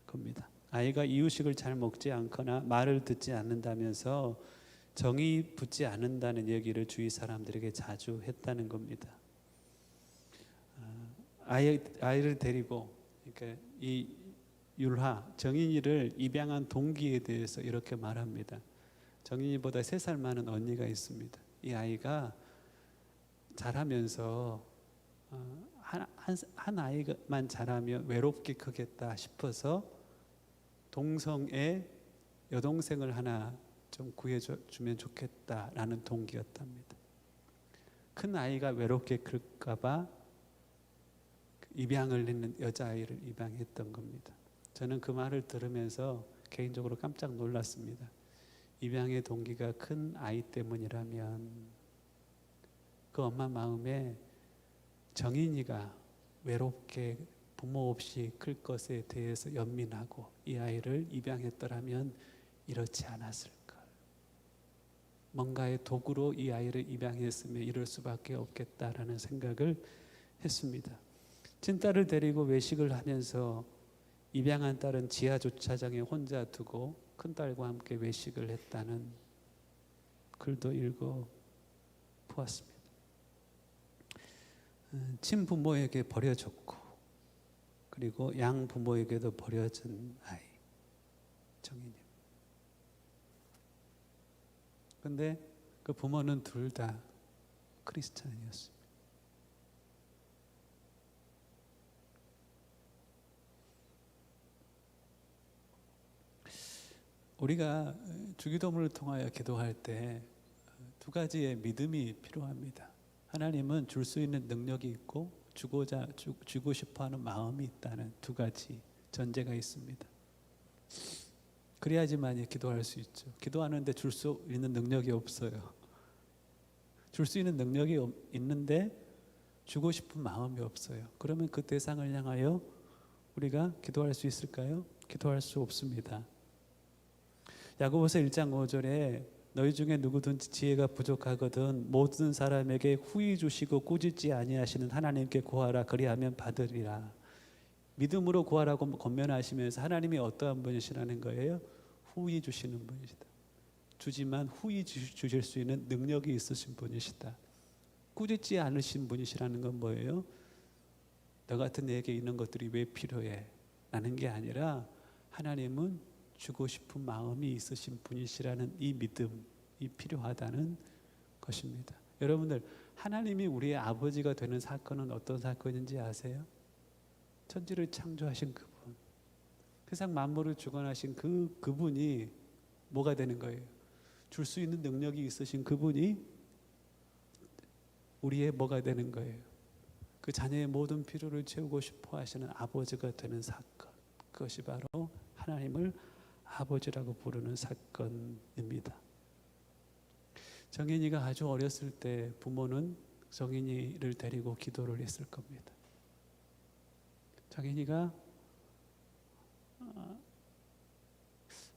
Speaker 3: 겁니다. 아이가 이유식을 잘 먹지 않거나 말을 듣지 않는다면서 정이 붙지 않는다는 얘기를 주위 사람들에게 자주 했다는 겁니다. 아이를 데리고, 그러니까 이 율하 정인이를 입양한 동기에 대해서 이렇게 말합니다. 정인이보다 3살 많은 언니가 있습니다. 이 아이가 자라면서 한 아이만 자라면 외롭게 크겠다 싶어서 동성애 여동생을 하나 좀 구해주면 좋겠다라는 동기였답니다. 큰 아이가 외롭게 클까봐 입양을 했는 여자아이를 입양했던 겁니다. 저는 그 말을 들으면서 개인적으로 깜짝 놀랐습니다. 입양의 동기가 큰 아이 때문이라면 그 엄마 마음에 정인이가 외롭게 부모 없이 클 것에 대해서 연민하고 이 아이를 입양했더라면 이렇지 않았을 걸. 뭔가의 도구로 이 아이를 입양했으면 이럴 수밖에 없겠다라는 생각을 했습니다. 친딸을 데리고 외식을 하면서 입양한 딸은 지하 주차장에 혼자 두고 큰딸과 함께 외식을 했다는 글도 읽어 보았습니다. 친부모에게 버려졌고 그리고 양부모에게도 버려진 아이 정인이. 근데 그 부모는 둘 다 크리스찬이었습니다. 우리가 주기도문을 통하여 기도할 때 2가지의 믿음이 필요합니다. 하나님은 줄 수 있는 능력이 있고 주고 싶어하는 마음이 있다는 2가지 전제가 있습니다. 그래야지만 기도할 수 있죠. 기도하는데 줄 수 있는 능력이 없어요. 줄 수 있는 능력이 있는데 주고 싶은 마음이 없어요. 그러면 그 대상을 향하여 우리가 기도할 수 있을까요? 기도할 수 없습니다. 야고보서 1장 5절에 너희 중에 누구든지 지혜가 부족하거든 모든 사람에게 후히 주시고 꾸짖지 아니하시는 하나님께 구하라 그리하면 받으리라. 믿음으로 구하라고 권면하시면서 하나님이 어떠한 분이시라는 거예요? 후히 주시는 분이시다. 주지만 후히 주실 수 있는 능력이 있으신 분이시다. 꾸짖지 않으신 분이시라는 건 뭐예요? 너 같은 내게 있는 것들이 왜 필요해? 라는 게 아니라 하나님은 주고 싶은 마음이 있으신 분이시라는 이 믿음이 필요하다는 것입니다. 여러분들, 하나님이 우리의 아버지가 되는 사건은 어떤 사건인지 아세요? 천지를 창조하신 그분, 세상 만물을 주관하신 그분이 뭐가 되는 거예요? 줄 수 있는 능력이 있으신 그분이 우리의 뭐가 되는 거예요? 그 자녀의 모든 필요를 채우고 싶어 하시는 아버지가 되는 사건, 그것이 바로 하나님을 아버지라고 부르는 사건입니다. 정인이가 아주 어렸을 때 부모는 정인이를 데리고 기도를 했을 겁니다. 정인이가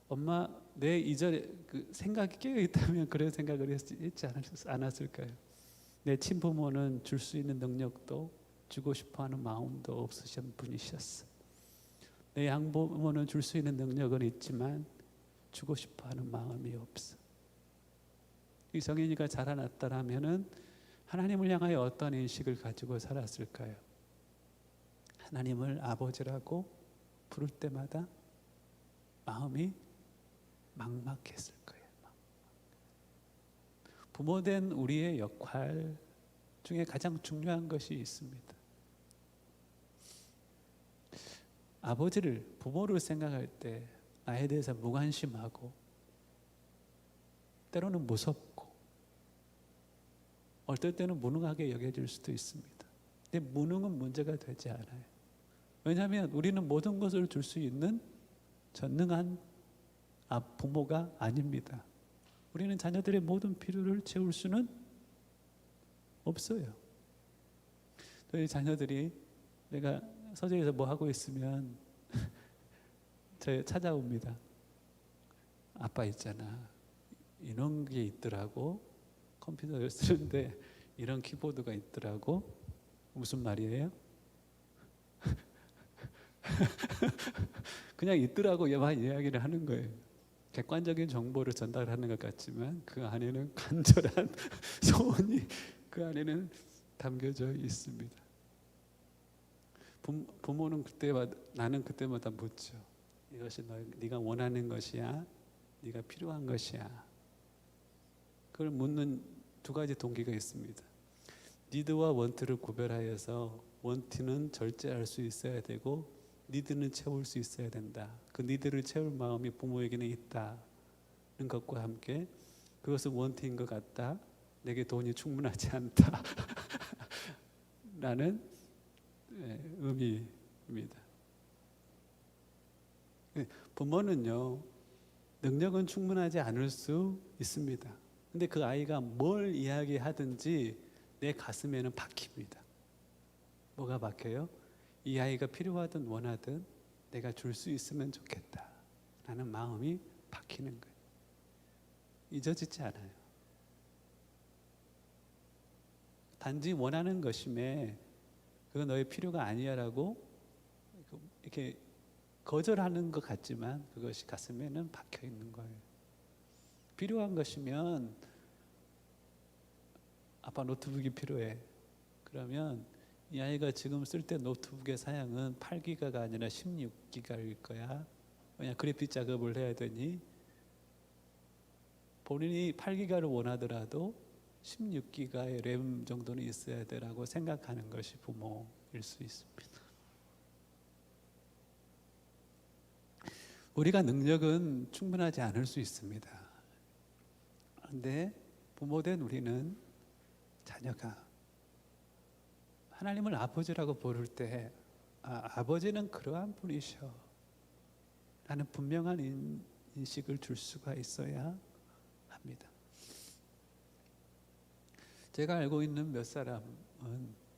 Speaker 3: 엄마 내 이전에 그 생각이 깨어 있다면 그런 생각을 했지 않았을까요? 내 친부모는 줄 수 있는 능력도 주고 싶어하는 마음도 없으신 분이셨어. 내 양부모는 줄 수 있는 능력은 있지만 주고 싶어하는 마음이 없어. 이 정인이가 자라났다라면은 하나님을 향하여 어떤 인식을 가지고 살았을까요? 하나님을 아버지라고 부를 때마다 마음이 막막했을 거예요. 부모된 우리의 역할 중에 가장 중요한 것이 있습니다. 부모를 생각할 때 나에 대해서 무관심하고 때로는 무섭고 어떨 때는 무능하게 여겨질 수도 있습니다. 근데 무능은 문제가 되지 않아요. 왜냐하면 우리는 모든 것을 줄 수 있는 전능한 부모가 아닙니다. 우리는 자녀들의 모든 필요를 채울 수는 없어요. 저희 자녀들이 내가 서재에서 뭐 하고 있으면 저 찾아옵니다. 아빠 있잖아, 이런 게 있더라고. 컴퓨터를 쓰는데 이런 키보드가 있더라고. 무슨 말이에요? 그냥 있더라고 얘만 이야기를 하는 거예요. 객관적인 정보를 전달하는 것 같지만 그 안에는 간절한 소원이 그 안에는 담겨져 있습니다. 부모는 그때마다, 나는 그때마다 묻죠. 이것이 네가 원하는 것이야? 네가 필요한 것이야? 그걸 묻는 두 가지 동기가 있습니다. 니드와 원트를 구별하여서 원트는 절제할 수 있어야 되고 니드는 채울 수 있어야 된다. 그 니드를 채울 마음이 부모에게는 있다는 것과 함께 그것은 원트인 것 같다. 내게 돈이 충분하지 않다. 라는 의미입니다. 부모는요, 능력은 충분하지 않을 수 있습니다. 근데 그 아이가 뭘 이야기하든지 내 가슴에는 박힙니다. 뭐가 박혀요? 이 아이가 필요하든 원하든 내가 줄 수 있으면 좋겠다 라는 마음이 박히는 거예요. 잊어지지 않아요. 단지 원하는 것임에 그건 너의 필요가 아니야 라고 이렇게 거절하는 것 같지만 그것이 가슴에는 박혀 있는 거예요. 필요한 것이면 아빠 노트북이 필요해. 그러면 이 아이가 지금 쓸 때 노트북의 사양은 8기가가 아니라 16기가일 거야. 왜냐, 그래픽 작업을 해야 되니 본인이 8기가를 원하더라도 16기가의 램 정도는 있어야 되라고 생각하는 것이 부모일 수 있습니다. 우리가 능력은 충분하지 않을 수 있습니다. 그런데 부모된 우리는 자녀가 하나님을 아버지라고 부를 때 아버지는 그러한 분이셔 라는 분명한 인식을 줄 수가 있어야 합니다. 제가 알고 있는 몇 사람은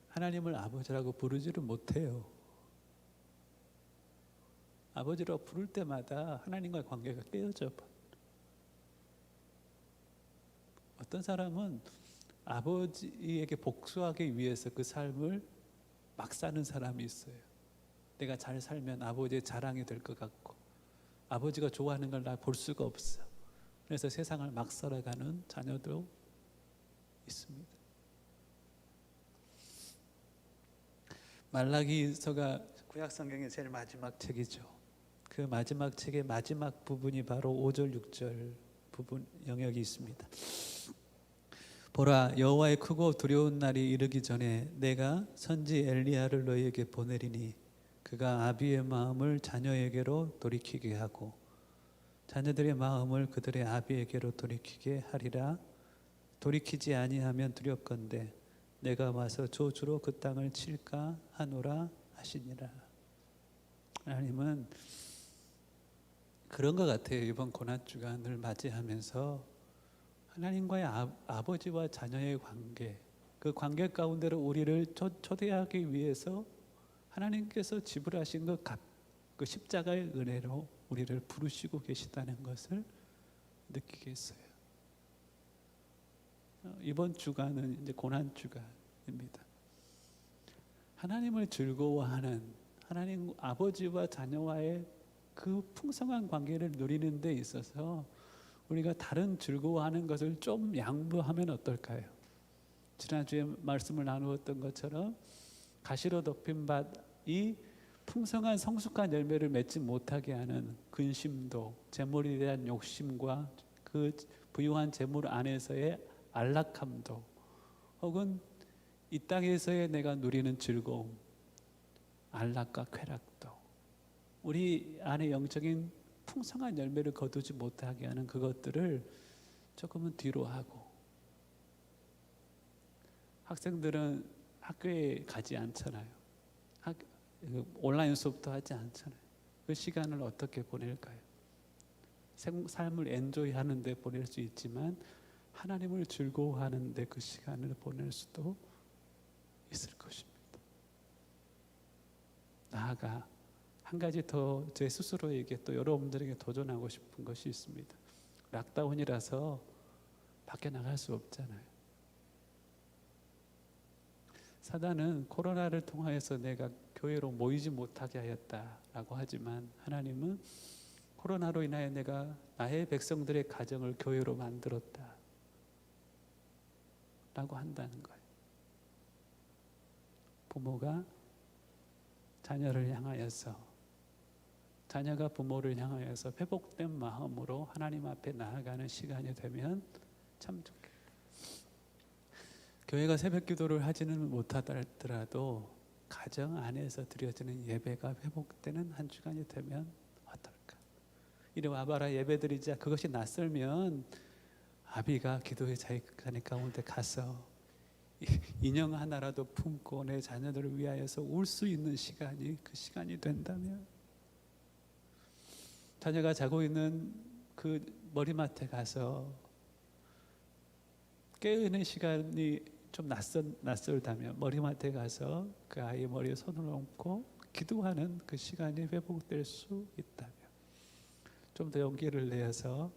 Speaker 3: 하나님을 아버지라고 부르지를 못해요. 아버지라고 부를 때마다 하나님과의 관계가 깨어져 버려요. 어떤 사람은 아버지에게 복수하기 위해서 그 삶을 막 사는 사람이 있어요. 내가 잘 살면 아버지의 자랑이 될 것 같고 아버지가 좋아하는 걸 나 볼 수가 없어. 그래서 세상을 막 살아가는 자녀도 있습니다. 말라기서가 구약 성경의 제일 마지막 책이죠. 그 마지막 책의 마지막 부분이 바로 5절 6절 부분 영역이 있습니다. 보라, 여호와의 크고 두려운 날이 이르기 전에 내가 선지 엘리야를 너희에게 보내리니 그가 아비의 마음을 자녀에게로 돌이키게 하고 자녀들의 마음을 그들의 아비에게로 돌이키게 하리라. 돌이키지 아니하면 두렵건대 내가 와서 저주로 그 땅을 칠까 하노라 하시니라. 하나님은 그런 것 같아요. 이번 고난주간을 맞이하면서 하나님과의 아버지와 자녀의 관계, 그 관계 가운데로 우리를 초대하기 위해서 하나님께서 지불하신 그 십자가의 은혜로 우리를 부르시고 계시다는 것을 느끼게 했어요. 이번 주간은 이제 고난 주간입니다. 하나님을 즐거워하는 하나님 아버지와 자녀와의 그 풍성한 관계를 누리는 데 있어서 우리가 다른 즐거워하는 것을 좀 양보하면 어떨까요? 지난주에 말씀을 나누었던 것처럼 가시로 덮인 밭이 풍성한 성숙한 열매를 맺지 못하게 하는 근심도, 재물에 대한 욕심과 그 부유한 재물 안에서의 안락함도, 혹은 이 땅에서의 내가 누리는 즐거움, 안락과 쾌락도, 우리 안에 영적인 풍성한 열매를 거두지 못하게 하는 그것들을 조금은 뒤로 하고, 학생들은 학교에 가지 않잖아요. 온라인 수업도 하지 않잖아요. 그 시간을 어떻게 보낼까요? 삶을 엔조이하는 데 보낼 수 있지만 하나님을 즐거워하는 데 그 시간을 보낼 수도 있을 것입니다. 나아가 한 가지 더 제 스스로에게 또 여러분들에게 도전하고 싶은 것이 있습니다. 락다운이라서 밖에 나갈 수 없잖아요. 사단은 코로나를 통하여서 내가 교회로 모이지 못하게 하였다라고 하지만 하나님은 코로나로 인하여 내가 나의 백성들의 가정을 교회로 만들었다 라고 한다는 거예요. 부모가 자녀를 향하여서, 자녀가 부모를 향하여서 회복된 마음으로 하나님 앞에 나아가는 시간이 되면 참 좋겠다. 교회가 새벽 기도를 하지는 못하더라도 가정 안에서 드려지는 예배가 회복되는 한 주간이 되면 어떨까? 이리 와봐라 예배드리자. 그것이 낯설면 아비가 기도의 자리 가운데 가서 인형 하나라도 품고 내 자녀들을 위하여서 울 수 있는 시간이 그 시간이 된다면, 자녀가 자고 있는 그 머리맡에 가서 깨우는 시간이 좀 낯설다면 머리맡에 가서 그 아이의 머리에 손을 얹고 기도하는 그 시간이 회복될 수 있다면, 좀 더 용기를 내어서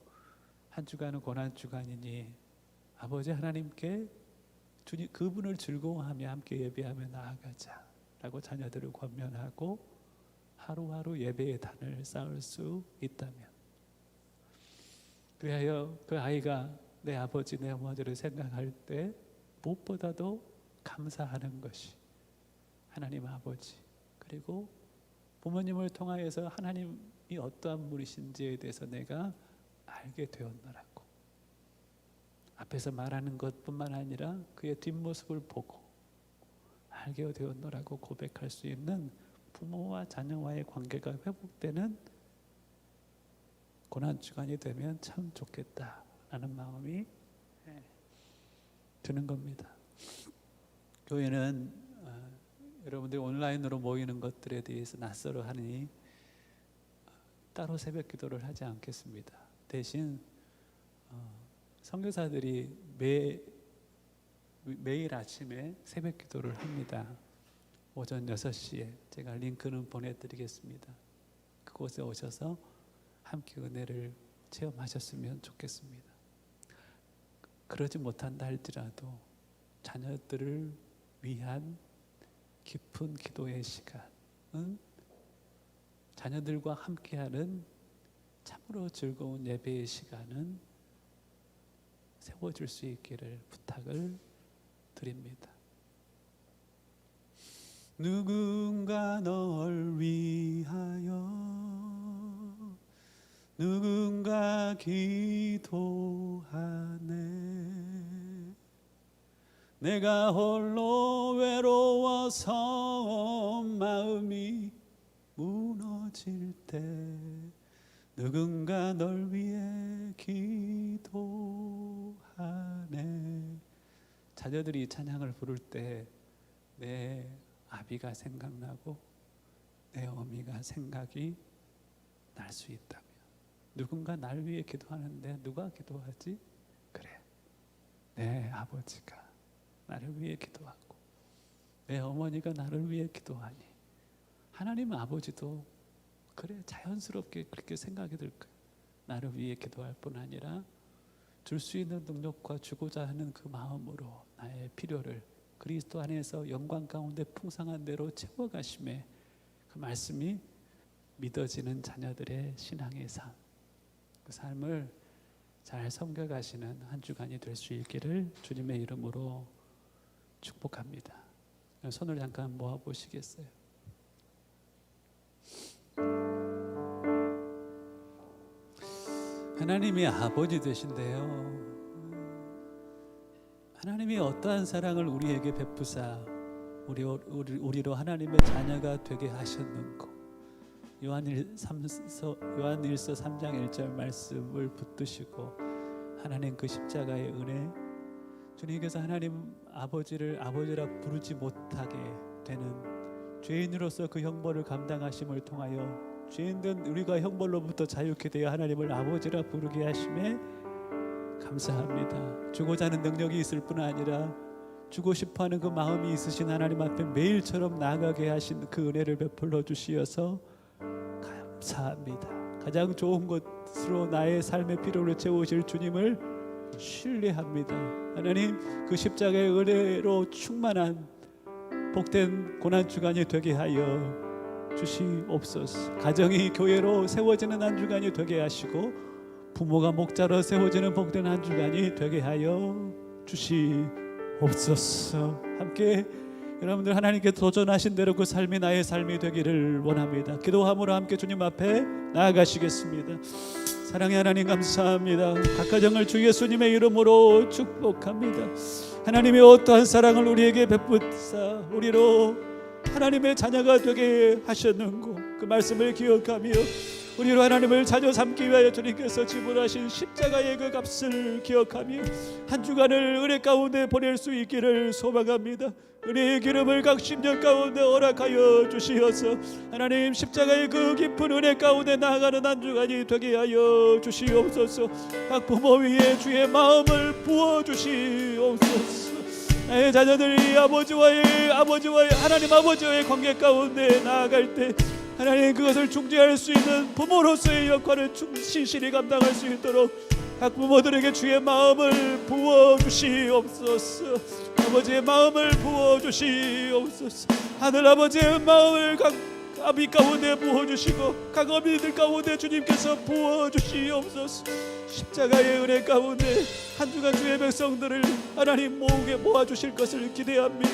Speaker 3: 한 주간은 고난 주간이니 아버지 하나님께 주님 그분을 즐거워하며 함께 예배하며 나아가자 라고 자녀들을 권면하고 하루하루 예배의 단을 쌓을 수 있다면, 그리하여 그 아이가 내 아버지 내 어머니를 생각할 때 무엇보다도 감사하는 것이 하나님 아버지, 그리고 부모님을 통하여서 하나님이 어떠한 분이신지에 대해서 내가 알게 되었노라고, 앞에서 말하는 것뿐만 아니라 그의 뒷모습을 보고 알게 되었노라고 고백할 수 있는 부모와 자녀와의 관계가 회복되는 고난주간이 되면 참 좋겠다라는 마음이 드는 겁니다. 교회는 여러분들이 온라인으로 모이는 것들에 대해서 낯설어 하니 따로 새벽 기도를 하지 않겠습니다. 대신 선교사들이 매일 아침에 새벽 기도를 합니다. 오전 6시에 제가 링크는 보내드리겠습니다. 그곳에 오셔서 함께 은혜를 체험하셨으면 좋겠습니다. 그러지 못한다 할지라도 자녀들을 위한 깊은 기도의 시간은, 자녀들과 함께하는 참으로 즐거운 예배의 시간은 세워줄 수 있기를 부탁을 드립니다. 누군가 널 위하여 누군가 기도하네. 내가 홀로 외로워서 마음이 무너질 때 누군가 널 위해 기도하네. 자녀들이 찬양을 부를 때 내 아비가 생각나고 내 어미가 생각이 날 수 있다면, 누군가 날 위해 기도하는데 누가 기도하지? 그래, 내 아버지가 나를 위해 기도하고 내 어머니가 나를 위해 기도하니 하나님 아버지도 그래 자연스럽게 그렇게 생각이 들 거예요. 나를 위해 기도할 뿐 아니라 줄 수 있는 능력과 주고자 하는 그 마음으로 나의 필요를 그리스도 안에서 영광 가운데 풍성한 대로 채워가심에 그 말씀이 믿어지는 자녀들의 신앙의 삶, 그 삶을 잘 섬겨가시는 한 주간이 될 수 있기를 주님의 이름으로 축복합니다. 손을 잠깐 모아보시겠어요? 하나님이 아버지 되신대요. 하나님이 어떠한 사랑을 우리에게 베푸사 우리로 하나님의 자녀가 되게 하셨는고, 요한일서 3장 1절 말씀을 붙드시고 하나님 그 십자가의 은혜, 주님께서 하나님 아버지를 아버지라 부르지 못하게 되는 죄인으로서 그 형벌을 감당하심을 통하여 죄인된 우리가 형벌로부터 자유케 되어 하나님을 아버지라 부르게 하심에 감사합니다. 주고자 하는 능력이 있을 뿐 아니라 주고 싶어하는 그 마음이 있으신 하나님 앞에 매일처럼 나아가게 하신 그 은혜를 베풀어 주시어서 감사합니다. 가장 좋은 것으로 나의 삶의 필요를 채우실 주님을 신뢰합니다. 하나님, 그 십자가의 은혜로 충만한 복된 고난주간이 되게 하여 주시옵소서. 가정이 교회로 세워지는 한 주간이 되게 하시고 부모가 목자로 세워지는 복된 한 주간이 되게 하여 주시옵소서. 함께 여러분들 하나님께 도전하신 대로 그 삶이 나의 삶이 되기를 원합니다. 기도함으로 함께 주님 앞에 나아가시겠습니다. 사랑의 하나님, 감사합니다. 각 가정을 주 예수님의 이름으로 축복합니다. 하나님의 어떠한 사랑을 우리에게 베푸사 우리로 하나님의 자녀가 되게 하셨는고 그 말씀을 기억하며 우리로 하나님을 자녀 삼기 위하여 주님께서 지불하신 십자가의 그 값을 기억하며 한 주간을 은혜 가운데 보낼 수 있기를 소망합니다. 은혜의 기름을 각 심령 가운데 허락하여 주시어서 하나님 십자가의 그 깊은 은혜 가운데 나아가는 한 주간이 되게 하여 주시옵소서. 각 부모 위에 주의 마음을 부어주시옵소서. 나의 자녀들이 아버지와의 하나님 아버지와의 관계 가운데 나아갈 때 하나님 그것을 중재할 수 있는 부모로서의 역할을 신실히 감당할 수 있도록 각 부모들에게 주의 마음을 부어주시옵소서. 아버지의 마음을 부어주시옵소서. 하늘아버지의 마음을 각 아비 가운데 부어주시고 각 어미들 가운데 주님께서 부어주시옵소서. 십자가의 은혜 가운데 한 주간 주의 백성들을 하나님 모아주실 것을 기대합니다.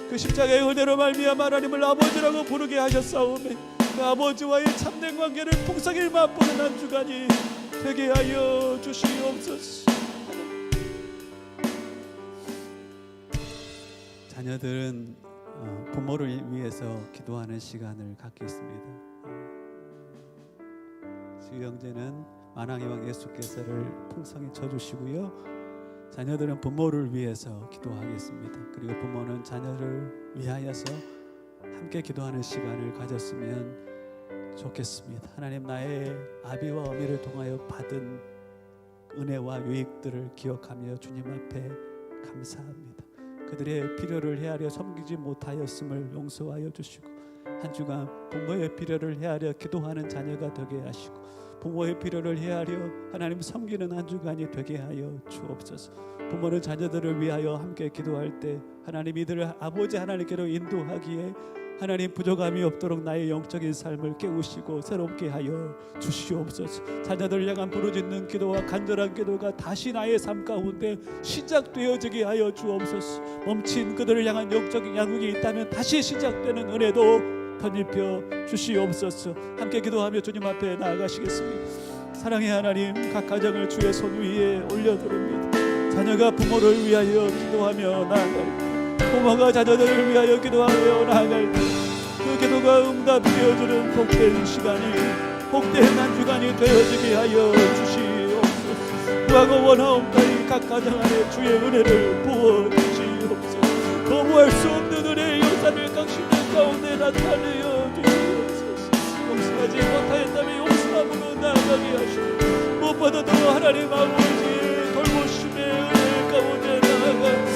Speaker 3: 그 십자가의 은혜로 말미암아 하나님을 아버지라고 부르게 하셨사오매 그 아버지와의 참된 관계를 풍성히 맛보는 한 주간이 되게 하여 주시옵소서. 자녀들은 부모를 위해서 기도하는 시간을 갖겠습니다. 주 형제는 만왕의 왕 예수께서를 풍성히 쳐주시고요. 자녀들은 부모를 위해서 기도하겠습니다. 그리고 부모는 자녀를 위하여서 함께 기도하는 시간을 가졌으면 좋겠습니다. 하나님, 나의 아비와 어미를 통하여 받은 은혜와 유익들을 기억하며 주님 앞에 감사합니다. 그들의 필요를 헤아려 섬기지 못하였음을 용서하여 주시고 한 주간 부모의 필요를 헤아려 기도하는 자녀가 되게 하시고 부모의 필요를 헤아려 하나님 섬기는 한 주간이 되게 하여 주옵소서. 부모는 자녀들을 위하여 함께 기도할 때 하나님 이들을 아버지 하나님께로 인도하기에 하나님 부족함이 없도록 나의 영적인 삶을 깨우시고 새롭게 하여 주시옵소서. 자녀들을 향한 부르짖는 기도와 간절한 기도가 다시 나의 삶 가운데 시작되어지게 하여 주옵소서. 멈춘 그들을 향한 영적인 양육이 있다면 다시 시작되는 은혜도 덧입혀 주시옵소서. 함께 기도하며 주님 앞에 나아가시겠습니다. 사랑의 하나님, 각 가정을 주의 손 위에 올려드립니다. 자녀가 부모를 위하여 기도하며 나아갈 때 부모가 자녀들을 위하여 기도하며 나아갈 때 그 기도가 응답되어지는 복된 시간이 복된 한 주간이 되어지게 하여 주시옵소서. 구하고 원하옵나니 각 가정 안에 주의 은혜를 부어주시옵소서. 거부할 수 없는 은혜의 역사를 각 심령 가운데 나타내어 주시옵소서. 용서하지 못하였다면 용서함으로 나아가게 하시고 무엇보다도 하나님 아버지의 돌보심의 은혜 가운데 나아가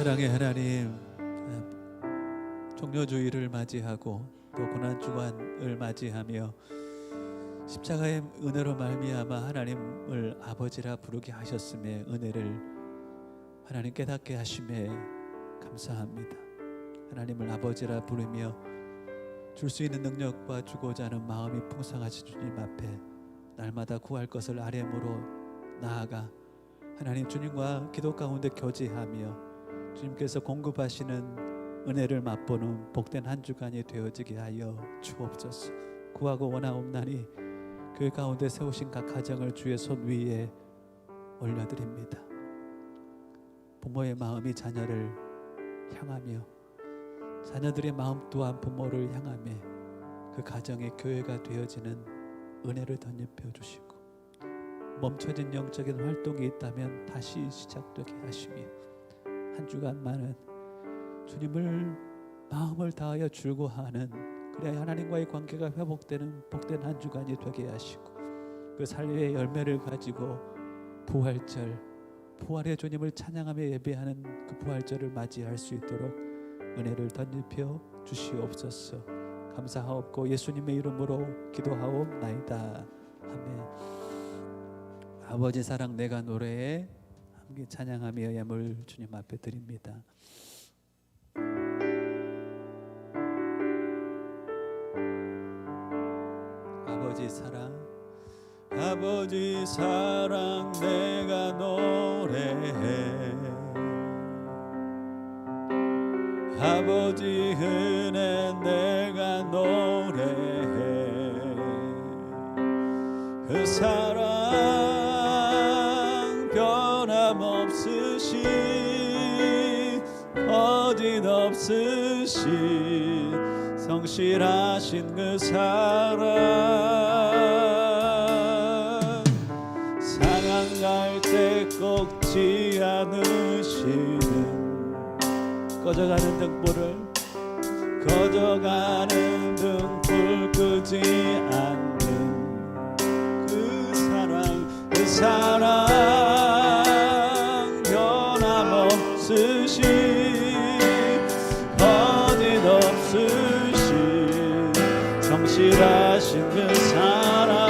Speaker 3: 사랑의 하나님, 종료주의를 맞이하고 또 고난주간을 맞이하며 십자가의 은혜로 말미암아 하나님을 아버지라 부르게 하셨음에 은혜를 하나님 깨닫게 하심에 감사합니다. 하나님을 아버지라 부르며 줄 수 있는 능력과 주고자 하는 마음이 풍성하신 주님 앞에 날마다 구할 것을 아뢰므로 나아가 하나님 주님과 기도 가운데 교제하며 주님께서 공급하시는 은혜를 맛보는 복된 한 주간이 되어지게 하여 주옵소서. 구하고 원하옵나니 그 가운데 세우신 각 가정을 주의 손 위에 올려드립니다. 부모의 마음이 자녀를 향하며 자녀들의 마음 또한 부모를 향하며 그 가정의 교회가 되어지는 은혜를 덧입혀 주시고 멈춰진 영적인 활동이 있다면 다시 시작되게 하시며 한 주간만은 주님을 마음을 다하여 즐거워하는 그래야 하나님과의 관계가 회복되는 복된 한 주간이 되게 하시고 그 살리의 열매를 가지고 부활절 부활의 주님을 찬양하며 예배하는 그 부활절을 맞이할 수 있도록 은혜를 덧입혀 주시옵소서. 감사하옵고 예수님의 이름으로 기도하옵나이다. 아멘. 아버지 사랑 내가 노래에 함께 찬양하며 예물 주님 앞에 드립니다. 아버지 사랑 아버지 사랑 내가 노래해 아버지 은혜 내가 노래해 그 사랑 변함없으시 거짓없으시 성실하신 그 사랑 상한 갈 때 꺾지 않으시는 꺼져가는 등불을 끄지 않는 그 사랑 변함없으시 거짓없으시 성실하신 그 사랑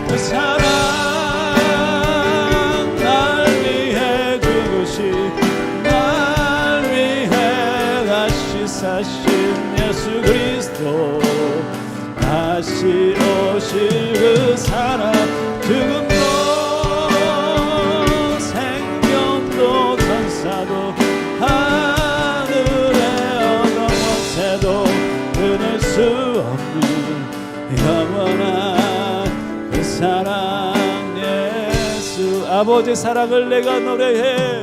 Speaker 3: 그 사랑 날 위해 죽으시 날 위해 다시 사신 예수 그리스도 다시 오실 그 사랑 죽음도 생명도 천사도 하늘의 어떤 것에도 끊을 수 없는 영원한 그 사랑 예수 아버지 사랑을 내가 노래해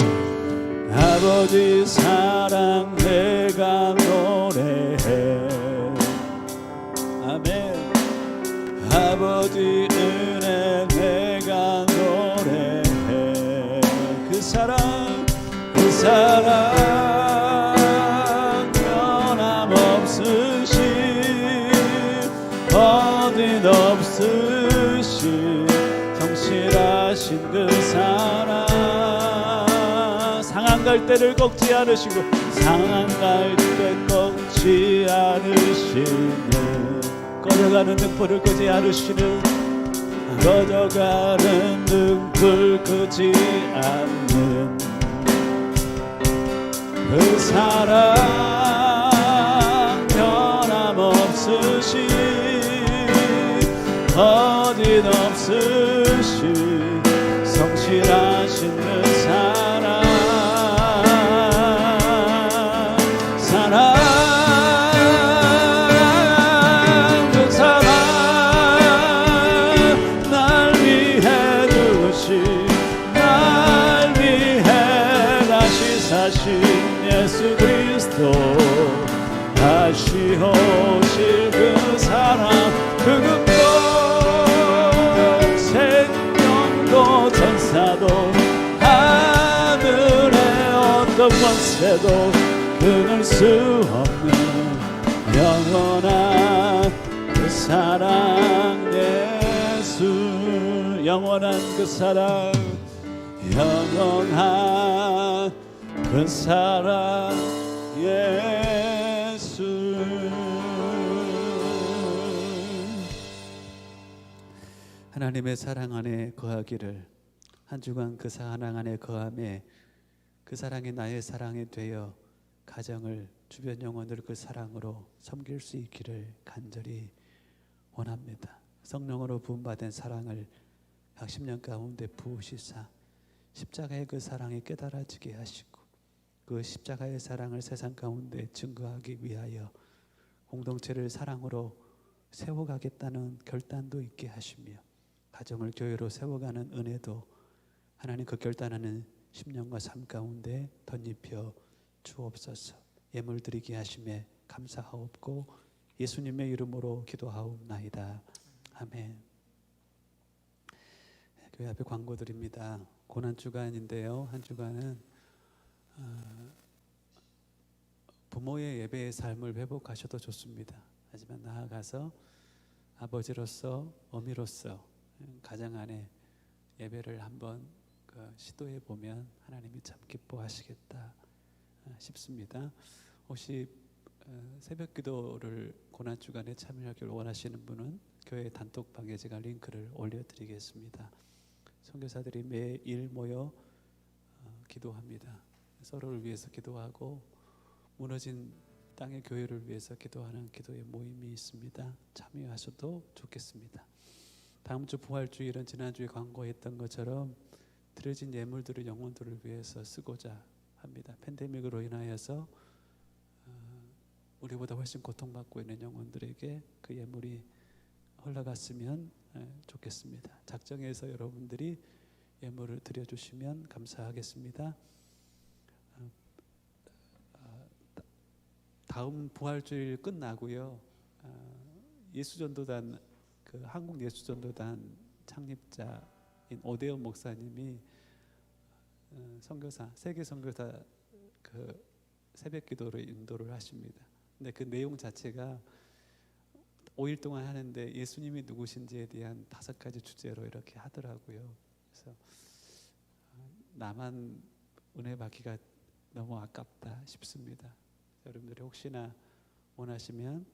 Speaker 3: 아버지 사랑 내가 노래해 아멘 아버지 은혜 내가 노래해 그 사랑 변함없으시 거짓없으시 성실하신 그 사랑 상한 갈 때를 꺾지 않으시고 상한 갈 때 꺾지 않으시는 꺼져가는 등불을 끄지 않으시는 꺼져가는 등불 끄지 않는 그 사랑 변함없으시 거짓없으시 성실하신 그 사랑 그 사랑 날 위해 죽으시 날 위해 다시 사신 예수 그리스도 다시 오실 그 사랑 그금도 생명도 천사도 하늘의 어떤 권세도 끊을 수 없는 영원한 그 사랑 예수 영원한 그 사랑 영원한 그 사랑 예수 하나님의 사랑 안에 거하기를, 한 주간 그 사랑 안에 거함에 그 사랑이 나의 사랑이 되어 가정을, 주변 영혼을 그 사랑으로 섬길 수 있기를 간절히 원합니다. 성령으로 부음받은 사랑을 약 10년 가운데 부으시사 십자가의 그 사랑이 깨달아지게 하시고 그 십자가의 사랑을 세상 가운데 증거하기 위하여 공동체를 사랑으로 세워가겠다는 결단도 있게 하시며 가정을 교회로 세워가는 은혜도 하나님 그 결단하는 10년과 삶 가운데 덧입혀 주옵소서. 예물 드리게 하심에 감사하옵고 예수님의 이름으로 기도하옵나이다. 아멘. 교회 앞에 광고 드립니다. 고난주간인데요, 한 주간은 부모의 예배의 삶을 회복하셔도 좋습니다. 하지만 나아가서 아버지로서, 어미로서 가정 안에 예배를 한번 시도해 보면 하나님이 참 기뻐하시겠다 싶습니다. 혹시 새벽 기도를 고난 주간에 참여하기를 원하시는 분은 교회 단톡방에 제가 링크를 올려드리겠습니다. 선교사들이 매일 모여 기도합니다. 서로를 위해서 기도하고 무너진 땅의 교회를 위해서 기도하는 기도의 모임이 있습니다. 참여하셔도 좋겠습니다. 다음 주 부활주일은 지난주에 광고했던 것처럼 드려진 예물들을 영혼들을 위해서 쓰고자 합니다. 팬데믹으로 인하여서 우리보다 훨씬 고통받고 있는 영혼들에게 그 예물이 흘러갔으면 좋겠습니다. 작정해서 여러분들이 예물을 드려주시면 감사하겠습니다. 다음 부활주일 끝나고요, 예수전도단, 그 한국 예수전도단 창립자인 오대원 목사님이 선교사, 세계 선교사 그 새벽 기도를 인도를 하십니다. 근데 그 내용 자체가 5일 동안 하는데 예수님이 누구신지에 대한 5가지 주제로 이렇게 하더라고요. 그래서 나만 은혜 받기가 너무 아깝다 싶습니다. 여러분들이 혹시나 원하시면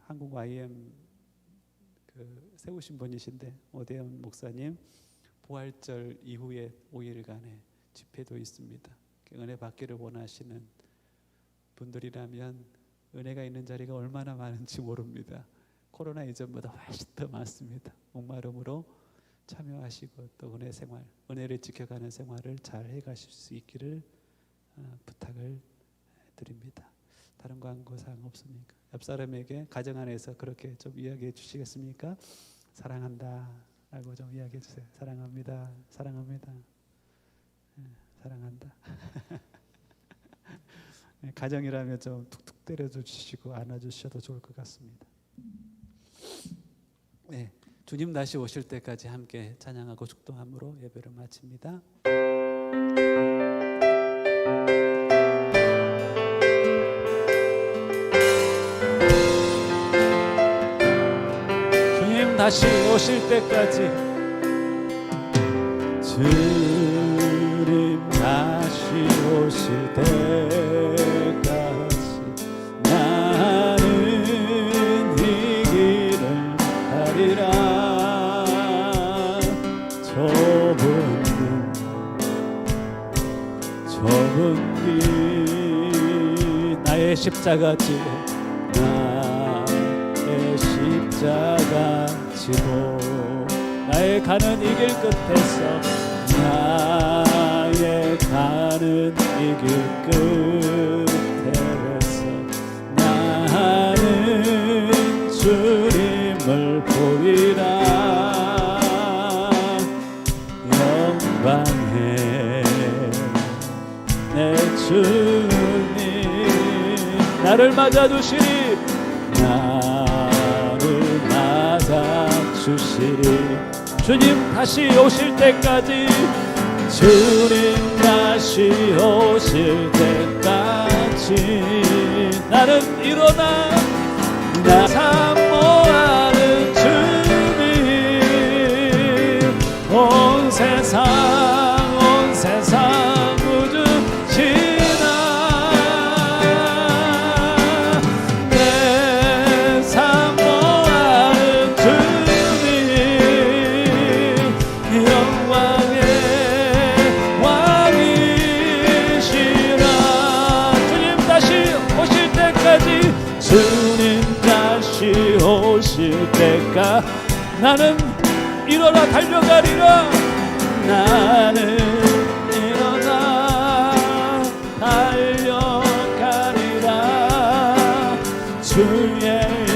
Speaker 3: 한국 YM 그 세우신 분이신데 오대현 목사님 부활절 이후에 5일간의 집회도 있습니다. 은혜 받기를 원하시는 분들이라면 은혜가 있는 자리가 얼마나 많은지 모릅니다. 코로나 이전보다 훨씬 더 많습니다. 목마름으로 참여하시고 또 은혜 생활, 은혜를 지켜가는 생활을 잘 해가실 수 있기를 부탁을 드립니다. 다른 광고사항 없습니까? 옆 사람에게 가정 안에서 그렇게 좀 이야기해 주시겠습니까? 사랑한다 라고 좀 이야기해 주세요. 사랑합니다. 사랑합니다. 사랑한다. 가정이라면 좀 툭툭 때려도 주시고 안아주셔도 좋을 것 같습니다. 네, 주님 다시 오실 때까지 함께 찬양하고 축도함으로 예배를 마칩니다. 주님 다시 오실 때까지, 주님 다시 오실 때까지 나는 이 길을 가리라. 좁은 길 나의 십자가 지고 나의 십자가 지고 나의 가는 이 길 끝에서 나의 가는 이 길 끝에서 나는 주님을 보이라. 영광해 내 주님 나를 맞아주시리. 나를 맞아주시리. 주님 다시 오실 때까지, 주님 다시 오실 때까지 나는 일어나 나 사모하는 주님. 온 세상 우주 지나 내 사모하는 주님. 나는 일어나 달려가리라. 나는 일어나 달려가리라. 주의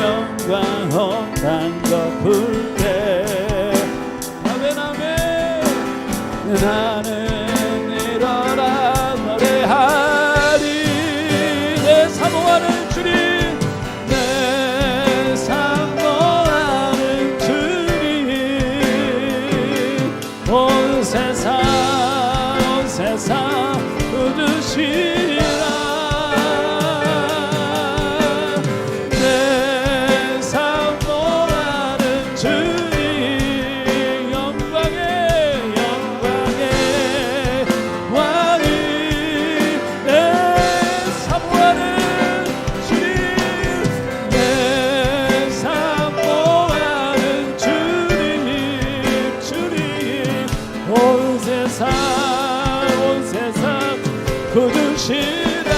Speaker 3: 영광 온 땅 덮을 때 아멘 아멘. 나는 일어나 노래하리. 내 사모하는 주님, 내 사모하는 주님, 온 세상 부르시라. 내 사모하는 주님, 영광의 왕이. 내 사모하는 주님, 내 사모하는 주님, 온 세상 거두시라.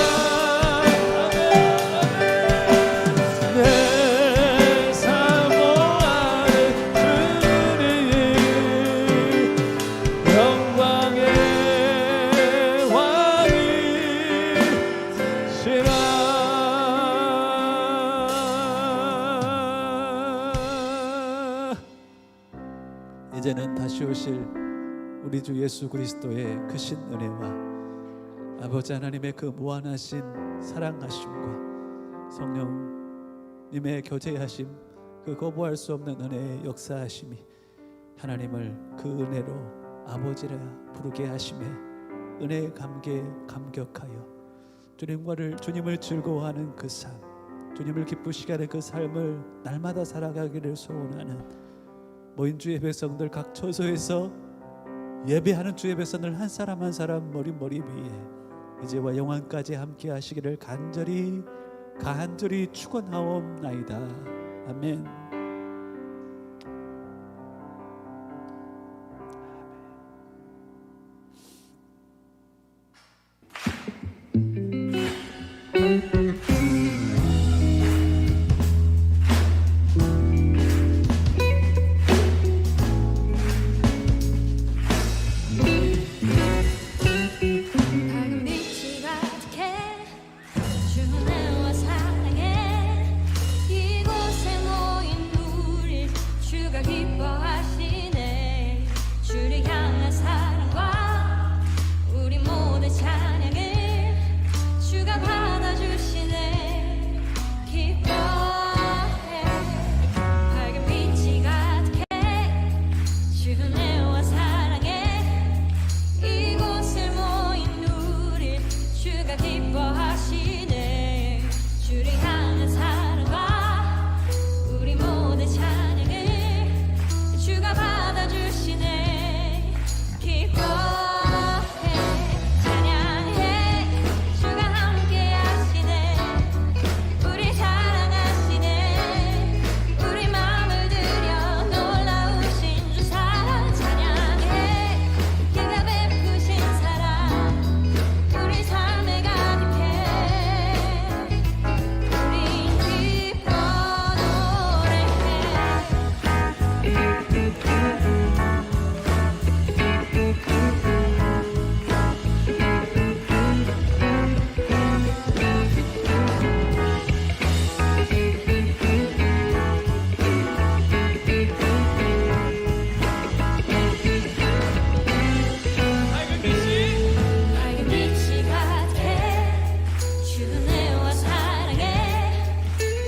Speaker 3: 내 사모하는 주님, 영광의 왕이시라. 이제는 다시 오실 우리 주 예수 그리스도의 크신 은혜와 아버지 하나님의 그 무한하신 사랑하심과 성령님의 교제하심, 그 거부할 수 없는 은혜의 역사하심이 하나님을 그 은혜로 아버지라 부르게 하심에 은혜의 감개에 감격하여 주님을 즐거워하는 그 삶, 주님을 기쁘시게 하는 그 삶을 날마다 살아가기를 소원하는 모인 주의 백성들, 각 처소에서 예배하는 주의 백성들 한 사람 한 사람 머리 위에 이제와 영원까지 함께 하시기를 간절히 축원하옵나이다. 아멘.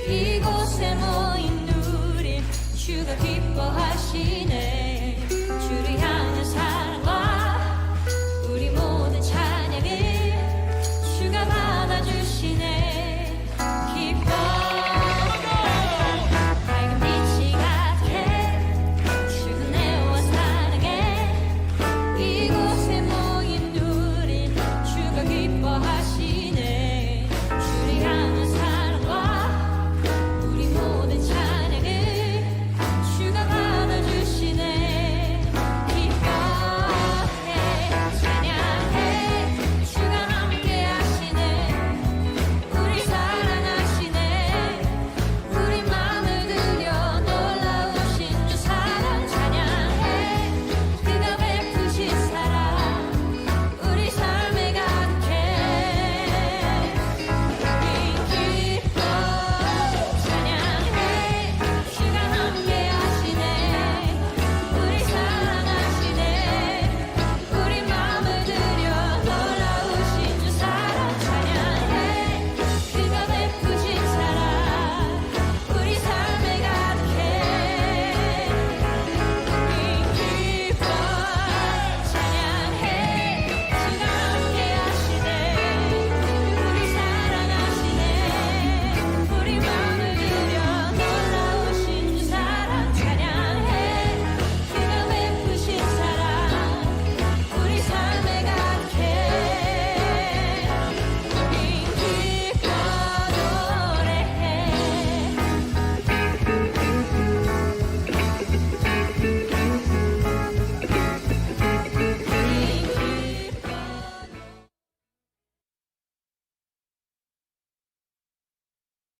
Speaker 4: 이곳에 모인 우리 주가 기뻐하시네.